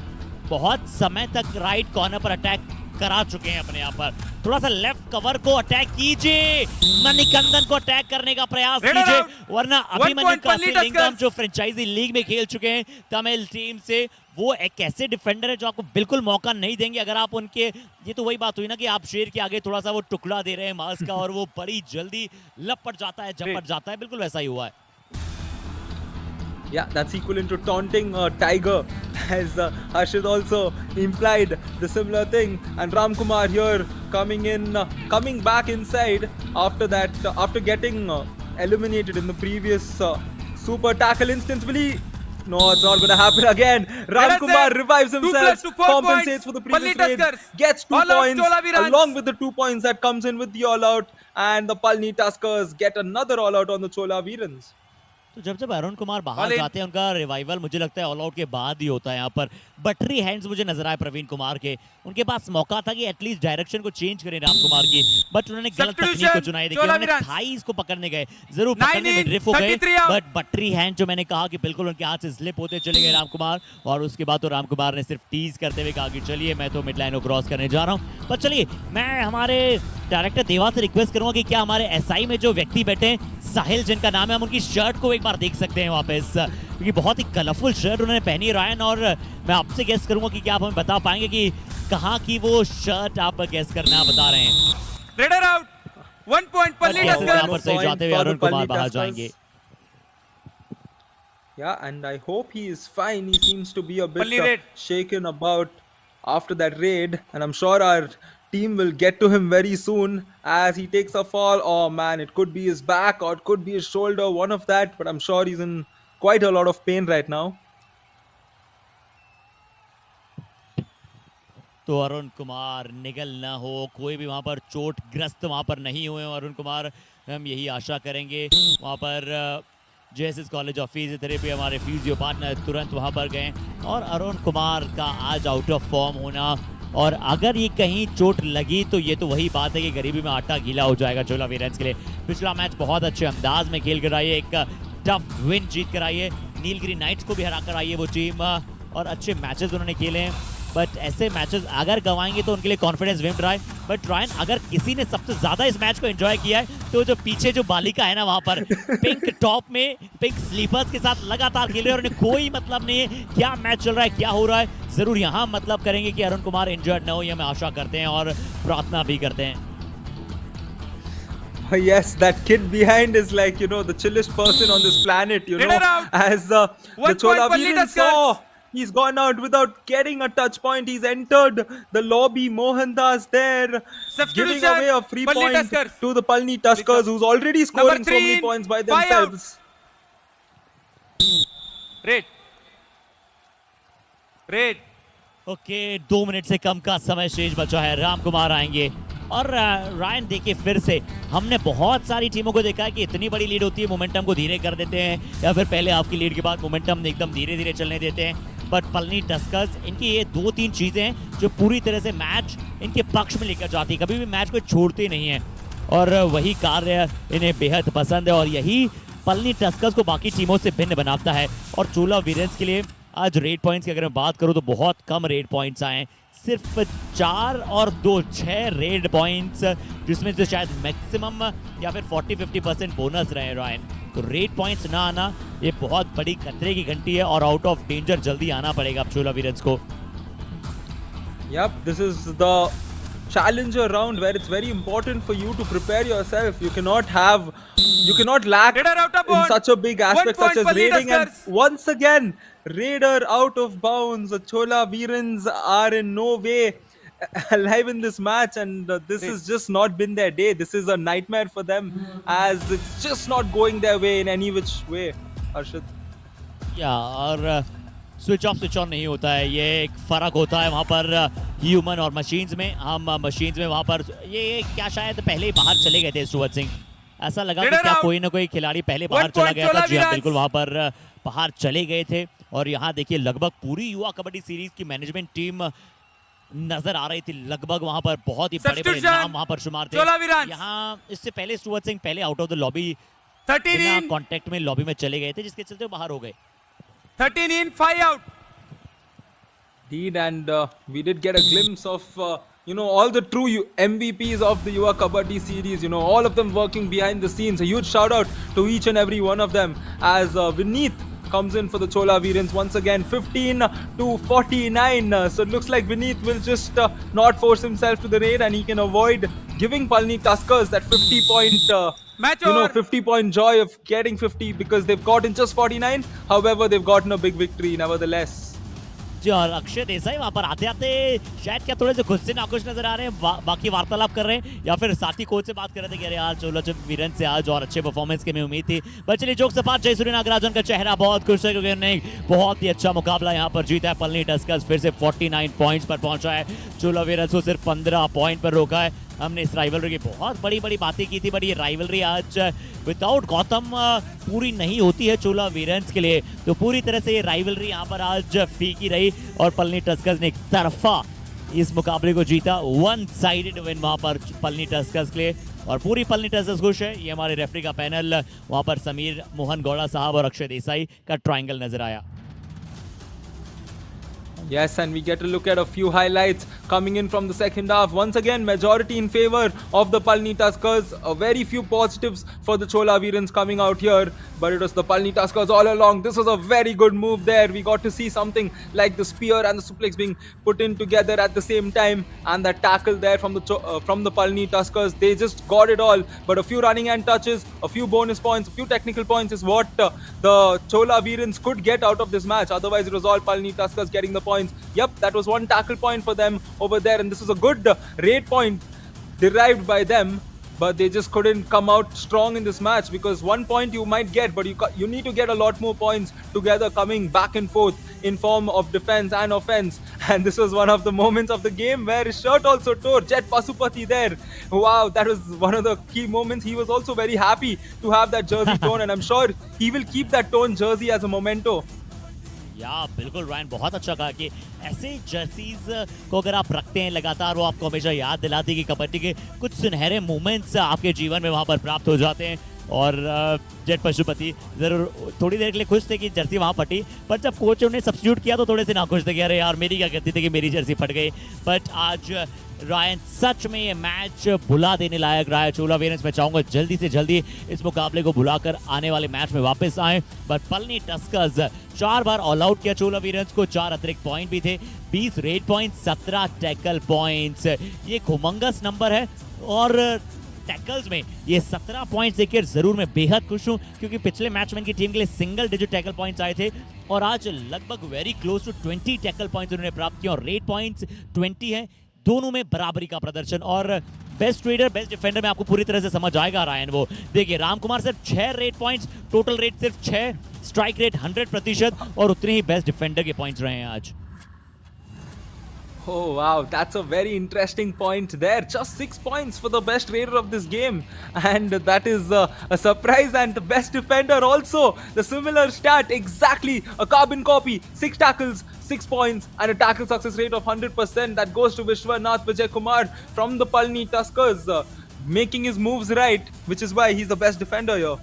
बहुत समय तक राइट कॉर्नर पर अटैक करा चुके हैं अपने यहाँ पर, थोड़ा सा लेफ्ट कवर को अटैक कीजिए, मणिकंदन को अटैक करने का प्रयास कीजिए, वरना अभिमन्यु काफी जो फ्रेंचाइजी लीग में खेल चुके हैं तमिल टीम से, वो एक ऐसे डिफेंडर है जो आपको बिल्कुल मौका नहीं देंगे अगर आप उनके, ये तो वही बात हुई ना कि आप शेर के आगे थोड़ा सा वो टुकड़ा दे रहे हैं मांस का और वो बड़ी जल्दी लपट जाता है, झपट जाता है, बिल्कुल वैसा ही हुआ है। Yeah, that's equivalent to taunting a tiger, as Harshit also implied the similar thing. And Ram Kumar here coming back inside after that, after getting eliminated in the previous super tackle instance. Will he? No, it's not going to happen again. Ram Kumar revives himself, compensates for the previous raid, gets 2 points along with the 2 points that comes in with the all-out, and the Palani Tuskers get another all-out on the Chola Veerans. तो जब अरुण कुमार बाहर जाते हैं, उनका रिवाइवल मुझे लगता है ऑल आउट के बाद ही होता है। यहाँ पर बटरी हैंड्स मुझे नजर आए प्रवीण कुमार के, उनके पास मौका था कि एटलीस्ट डायरेक्शन को चेंज करें राम कुमार की, बट उन्होंने गलत तकनीक को चुनाई। देखिए उन्होंने थाईज को पकड़ने गए, जरूर पकड़ने में ड्रिफ्ट हो गए, बट बटरी हैंड जो मैंने कहा कि बिल्कुल उनके हाथ से स्लिप होते चले गए राम कुमार, और उसके बाद तो राम कुमार ने सिर्फ टीज करते हुए कहा कि चलिए मैं तो मिड लाइन को क्रॉस करने जा रहा हूँ। पर चलिए मैं हमारे डायरेक्टर देवा से रिक्वेस्ट करूंगा कि क्या हमारे एसआई में जो व्यक्ति बैठे हैं साहिल जिनका नाम है, हम उनकी शर्ट को एक बार देख सकते हैं वापस, क्योंकि बहुत ही कलरफुल शर्ट उन्होंने पहनी है रायन, और मैं आपसे गेस करूंगा कि क्या आप हमें बता पाएंगे कि कहां की वो शर्ट आप गेस करना बता रहे हैं। रेडर आउट, 1 पॉइंट पल्ली टस्कर्स सही जाते हुए अरुण कुमार बाहर जाएंगे। Yeah, and I hope he is fine. He seems to be a bit shaken about after that raid, and I'm sure our team will get to him very soon as he takes a fall. Oh man, it could be his back or it could be his shoulder, one of that, but I'm sure he's in quite a lot of pain right now. तो अरुण कुमार निगल ना हो, कोई भी वहां पर चोट ग्रस्त वहां पर नहीं हुए अरुण कुमार, हम यही आशा करेंगे। वहां पर जेएसएस कॉलेज ऑफ फिजियोथेरेपी हमारे फिजियो पार्टनर तुरंत वहां पर गए, और अरुण कुमार का आज आउट ऑफ फॉर्म होना, और अगर ये कहीं चोट लगी तो ये तो वही बात है कि गरीबी में आटा गीला हो जाएगा चोला वीरेंस के लिए। पिछला मैच बहुत अच्छे अंदाज में खेल कर आई है, एक टफ विन जीत कर आई है, नीलगिरी नाइट्स को भी हरा कर आई है वो टीम, और अच्छे मैचेस उन्होंने खेले हैं, बट ऐसे मैचेस अगर गंवाएंगे तो उनके लिए कॉन्फिडेंस विम रहा है। बट रायन, अगर किसी ने सबसे ज्यादा इस मैच को एंजॉय किया है तो जो पीछे जो बालिका है ना वहां पर पिंक टॉप में पिंक स्लीपर्स के साथ लगातार खेल रहे हैं, और उन्हें कोई मतलब नहीं है क्या मैच चल रहा है क्या हो रहा है, जरूर यहाँ मतलब करेंगे कि अरुण कुमार इंजर्ड ना हो, ये हम आशा करते हैं और प्रार्थना भी करते हैं। Yes, that kid behind is like, you know, the chillest person on this planet, you know, as the Chola Veerans saw. He's gone out without getting a touch point. He's entered the lobby. Mohandas there, giving away a free point to the Palani Tuskers, who's already scoring so many points by themselves. Red. Okay, 2 minute से कम का समय शेष बचा है, राम कुमार आएंगे। और रायन देखिए, फिर से हमने बहुत सारी टीमों को देखा है कि इतनी बड़ी लीड होती है मोमेंटम को धीरे कर देते हैं, या फिर पहले आपकी लीड के बाद मोमेंटम एकदम धीरे धीरे चलने देते हैं, बट पलनी टस्कर्स इनकी ये 2-3 चीजें हैं जो पूरी तरह से मैच इनके पक्ष में लेकर जाती है, कभी भी मैच को छोड़ते नहीं है। और वही कार्य इन्हें बेहद पसंद है और यही पलनी टस्कर्स को बाकी टीमों से भिन्न बनाता है। और चोला वीरेंस के लिए आज रेड पॉइंट्स की अगर मैं बात करूं तो बहुत कम रेड पॉइंट्स आए, सिर्फ 4 और 2 6 रेड पॉइंट्स, जिसमें से शायद मैक्सिमम या फिर 40-50% बोनस रहे रायन। तो रेड पॉइंट्स ना आना ये बहुत बड़ी खतरे की घंटी है और आउट ऑफ डेंजर जल्दी आना पड़ेगा अब चोला वीरेंस को। Yep, this is the challenger round where it's very important for you to prepare yourself. You cannot lack Raider out of in bounds. such a big aspect 1 point such as for the raiding. And Tuskers. once again, Raider out of bounds. The Chola Veerans are in no way alive in this match, and this has just not been their day. This is a nightmare for them, as it's just not going their way in any which way. Arshad. या और स्विच ऑफ स्विच ऑन नहीं होता है, ये एक फ़र्क होता है वहाँ पर ह्यूमन और मशीन्स में। हम मशीन्स में वहाँ पर ये क्या शायद पहले ही बाहर चले गए थे स्टुअर्ट सिंह, ऐसा लगा कि क्या कोई ना कोई खिलाड़ी पहले बाहर चला गया था। जी हाँ, बिल्कुल वहाँ पर बाहर चले गए थे। और यहाँ देखिए लगभग पूरी युवा कबड्डी सीरीज की मैनेजमेंट टीम नजर आ रही थी, लगभग वहाँ पर बहुत ही बड़े बड़े नाम वहाँ पर शुमार थे। यहाँ इससे पहले स्टुअर्ट सिंह पहले out of the lobby 13 in contact में लॉबी में चले गए थे, जिसके चलते बाहर हो गए। 13 in 5 out. Indeed, and we did get a glimpse of all the true MVPs of the Yuva Kabaddi series. All of them working behind the scenes. A huge shout out to each and every one of them as Vineet comes in for the Chola Veerans once again, 15-49. So it looks like Vineet will just not force himself to the raid, and he can avoid giving Palani Tuskers that 50-point joy of getting 50, because they've gotten just 49. However, they've gotten a big victory nevertheless. जी, और अक्षय देसाई वहाँ पर आते आते शायद क्या थोड़े से खुद से नाखुश नजर आ रहे हैं, बाकी वार्तालाप कर रहे हैं या फिर साथी कोच से बात कर रहे थे कि अरे यार चोला वीरेंस से आज और अच्छे परफॉर्मेंस की हमें उम्मीद थी। बट चलिए जोक सपाट, जय सूर्य नागराजन का चेहरा बहुत खुश है क्योंकि उन्होंने बहुत ही अच्छा मुकाबला यहाँ पर जीता है। पलनी टस्कर्स फिर से 49 पॉइंट्स पर पहुंचा है, चोला वीरेंस को सिर्फ 15 पॉइंट पर रोका है। हमने इस राइवलरी की बहुत बड़ी बड़ी बातें की थी, बट ये राइवलरी आज विदाउट गौतम पूरी नहीं होती है चोला वीरेंस के लिए। तो पूरी तरह से ये राइवलरी यहाँ पर आज फीकी रही और पलनी टस्कर्स ने एक तरफा इस मुकाबले को जीता। 1 साइडेड विन वहाँ पर पलनी टस्कर्स के लिए और पूरी पलनी टस्कर्स खुश है। ये हमारे रेफरी का पैनल, वहाँ पर समीर मोहन गौड़ा साहब और अक्षय देसाई का ट्रायंगल नजर आया। Yes, and we get to look at a few highlights coming in from the second half. Once again, majority in favor of the Palani Tuskers. A very few positives for the Chola Veerans coming out here, but it was the Palani Tuskers all along. This was a very good move there. We got to see something like the spear and the suplex being put in together at the same time, and that tackle there from the Palani Tuskers. They just got it all. But a few running hand touches, a few bonus points, a few technical points is what the Chola Veerans could get out of this match. Otherwise, it was all Palani Tuskers getting the points. Yep, that was one tackle point for them over there, and this was a good raid point derived by them, but they just couldn't come out strong in this match, because 1 point you might get, but you need to get a lot more points together coming back and forth in form of defense and offense. And this was one of the moments of the game where his shirt also tore. Jet Pasupati there, wow, that was one of the key moments. He was also very happy to have that jersey torn, and I'm sure he will keep that torn jersey as a memento. या बिल्कुल रायन, बहुत अच्छा कहा कि ऐसे जर्सीज को अगर आप रखते हैं लगातार, वो आपको हमेशा याद दिलाती है कि कबड्डी के कुछ सुनहरे मोमेंट्स आपके जीवन में वहाँ पर प्राप्त हो जाते हैं। और जेट पशुपति ज़रूर थोड़ी देर के लिए खुश थे कि जर्सी वहाँ फटी, पर जब कोच ने सब्स्टिट्यूट किया तो थोड़े से नाखुश थे कि अरे यार मेरी क्या गलती थी कि मेरी जर्सी फट गई। बट आज रायन सच में ये मैच भुला देने लायक रहा है। चोला वीरेंस मैं चाहूँगा जल्दी से जल्दी इस मुकाबले को भुलाकर आने वाले मैच में वापस आए। But Palani Tuskers 4 bar all out किया चोला वीरेंस को, 4 अतिरिक्त पॉइंट भी थे, 20 रेड पॉइंट, 17 टैकल पॉइंट्स। ये हुमंगस नंबर है और टैकल्स में ये 17 पॉइंट्स देखकर जरूर मैं बेहद खुश हूं, क्योंकि पिछले मैच में इनकी टीम के लिए सिंगल डिजिट टैकल पॉइंट्स आए थे और आज लगभग very close to 20 tackle points उन्होंने प्राप्त किए और रेड पॉइंट्स 20 हैं। दोनों में बराबरी का प्रदर्शन। और बेस्ट रेडर बेस्ट डिफेंडर में आपको पूरी तरह से समझ आएगा रायन। वो देखिए राम कुमार सिर्फ 6 रेड पॉइंट्स, टोटल रेट सिर्फ 6, स्ट्राइक रेट 100% और उतने ही बेस्ट डिफेंडर के पॉइंट्स रहे हैं आज। Oh wow, that's a very interesting point there. Just 6 points for the best raider of this game, and that is a surprise. And the best defender also, the similar stat, exactly a carbon copy, 6 tackles, 6 points, and a tackle success rate of 100%. That goes to Vishwanath Vijay Kumar from the Palani Tuskers. making his moves right, which is why he's the best defender here.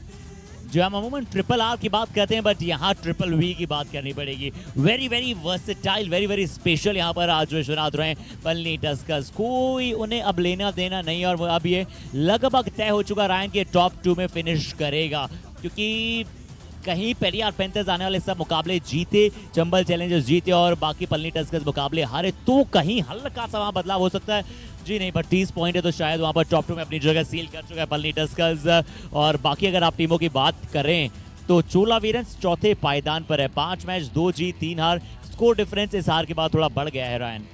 जो हम अमूमन ट्रिपल आर की बात करते हैं, बट यहाँ ट्रिपल वी की बात करनी पड़ेगी. Very very versatile, very very special यहाँ पर आज विश्वनाथ रहे पलनी टस्कर्स. कोई उन्हें अब लेना देना नहीं, और अब ये लगभग तय हो चुका रायन के टॉप 2 में फिनिश करेगा, क्योंकि कहीं पेरियार पैंथर्स आने वाले सब मुकाबले जीते, चंबल चैलेंजर्स जीते और बाकी पलनी टस्कर्स मुकाबले हारे, तो कहीं हल्का सा वहाँ बदलाव हो सकता है. जी नहीं, बट 30 पॉइंट है तो शायद वहाँ पर टॉप 2 में अपनी जगह सील कर चुका है पलनी टस्कर्स. और बाकी अगर आप टीमों की बात करें तो चोला वीरंस चौथे पायदान पर है, 5 मैच 2 जीत 3 हार. स्कोर डिफरेंस इस हार के बाद थोड़ा बढ़ गया है Ryan.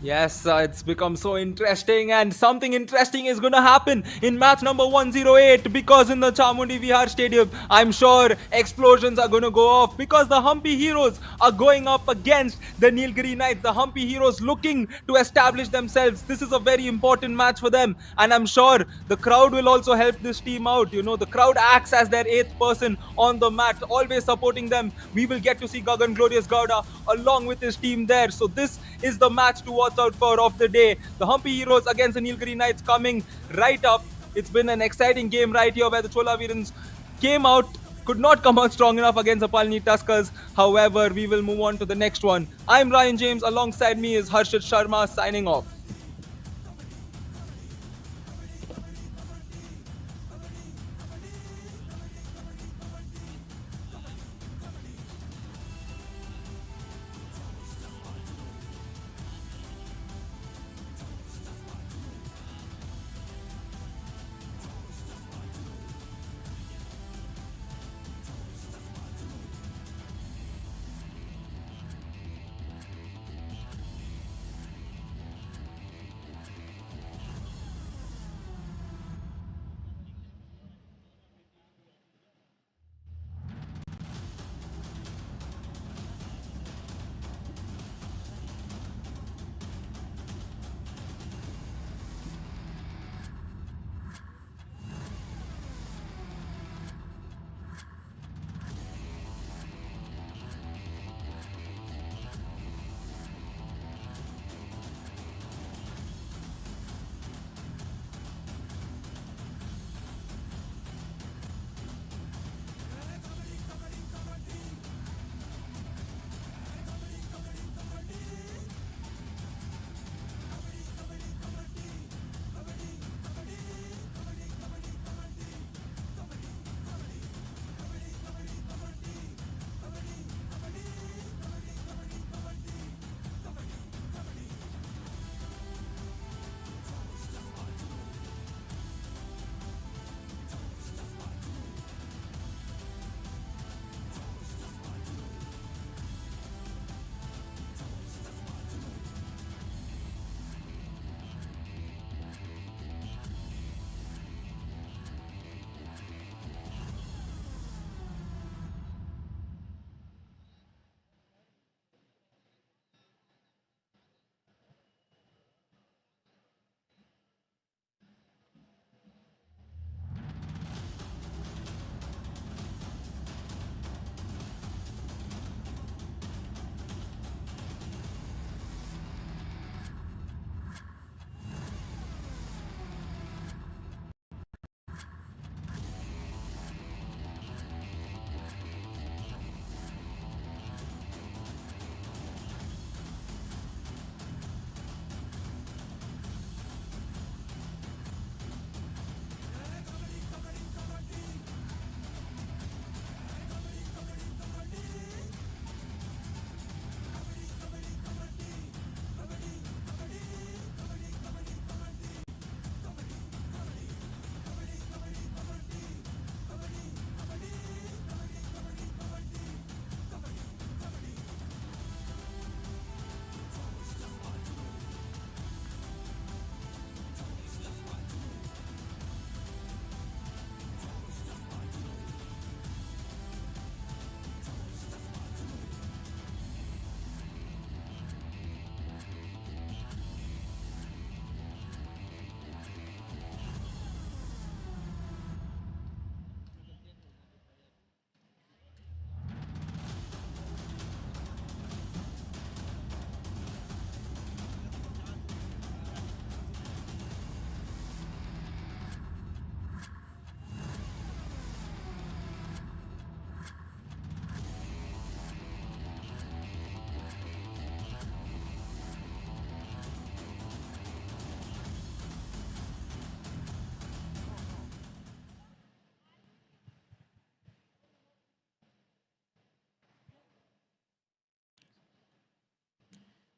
Yes, it's become so interesting, and something interesting is going to happen in match number 108, because in the Chamundi Vihar Stadium, I'm sure explosions are going to go off, because the Humpy Heroes are going up against the Nilgiri Knights. The Humpy Heroes looking to establish themselves. This is a very important match for them, and I'm sure the crowd will also help this team out. You know, the crowd acts as their 8th person on the mat, always supporting them. We will get to see Gagan Glorious Gowda along with his team there. So this is the match to watch out for of the day. The Humpy Heroes against the Nilgiri Knights coming right up. It's been an exciting game right here where the Chola Veerans could not come out strong enough against the Palani Tuskers. However, we will move on to the next one. I'm Ryan James. Alongside me is Harshit Sharma signing off.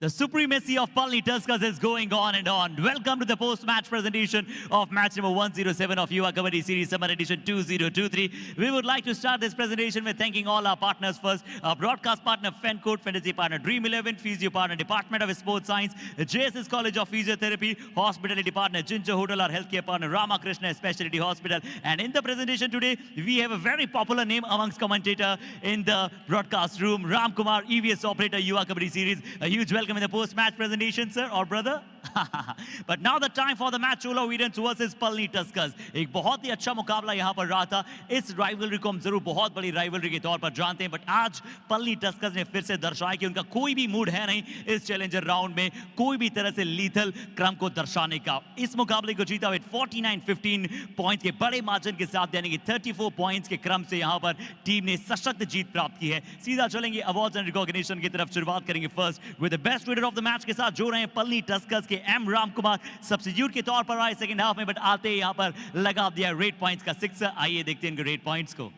The supremacy of Palani Tuskers is going on and on. Welcome to the post-match presentation of match number 107 of Yuva Kabaddi Series Summer Edition 2023. We would like to start this presentation with thanking all our partners first. Our broadcast partner, Fencourt, fantasy partner, Dream 11, physio partner, Department of Sports Science, JSS College of Physiotherapy, hospitality partner, Ginger Hotel, our healthcare partner, Ramakrishna Specialty Hospital. And in the presentation today, we have a very popular name amongst commentator in the broadcast room, Ram Kumar, EVS operator, Yuva Kabaddi Series. A huge welcome in the post-match presentation, sir or brother. But now the time for the match, Chola Veerans versus Palani Tuskers. एक बहुत ही अच्छा मुकाबला यहाँ पर रहा था. इस राइवलरी को हम जरूर बहुत बड़ी राइवलरी के तौर पर जानते हैं, बट आज Palani Tuskers ने फिर से दर्शाया कि उनका कोई भी मूड है नहीं इस चैलेंजर राउंड में कोई भी तरह से लीथल क्रम को दर्शाने का. इस मुकाबले को जीता विद 49-15 पॉइंट्स के बड़े मार्जिन के साथ, यानी कि 34 पॉइंट्स के क्रम से यहाँ पर टीम ने सशक्त जीत प्राप्त की है. सीधा चलेंगे अवार्ड्स एंड रिकॉग्निशन की तरफ. शुरुआत करेंगे first with the best raider of the match के साथ, जो रहे Palani Tuskers के एम राम कुमार. सब्स्टिट्यूट के तौर पर आए सेकंड हाफ में, बट आते ही यहाँ पर लगा दिया रेड पॉइंट्स का सिक्सर. आइए देखते हैं इनके रेड पॉइंट्स को.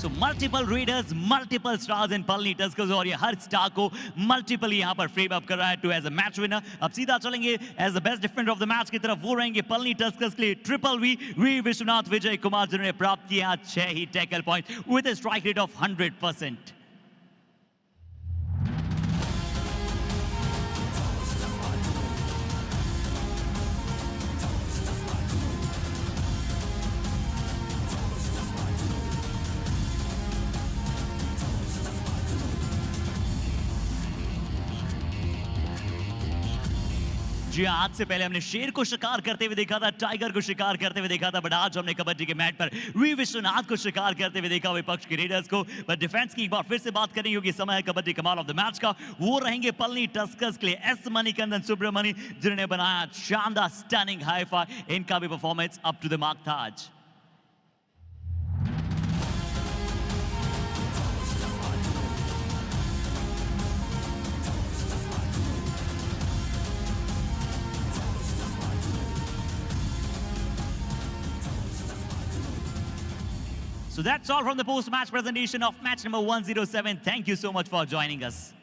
So multiple raiders, multiple stars in Palani Tuskers, और ये हर स्टार को मल्टीपल यहाँ पर फ्रेम अप कर रहा है to as a match winner. अब सीधा चलेंगे as the best defender of the match की तरफ. वो रहेंगे Palani Tuskers के लिए ट्रिपल वी विश्वनाथ विजय कुमार, जिन्होंने प्राप्त किया 6 ही tackle point with a strike rate of 100%. जी आज से पहले हमने शेर को शिकार करते हुए देखा था, टाइगर को शिकार करते हुए देखा था, बट आज हमने कबड्डी के मैच पर वी विश्वनाथ को शिकार करते हुए देखा विपक्ष के रेडर्स को. बट डिफेंस की एक बार फिर से बात करेंगे क्योंकि समय है कबड्डी कमाल ऑफ द मैच का. वो रहेंगे Palani Tuskers के लिए एस मणिकंदन सुब्रमणी, जिन्होंने बनाया शानदार स्टनिंग हाई फाई. इनका भी performance up to the mark था आज. So that's all from the post-match presentation of match number 107. Thank you so much for joining us.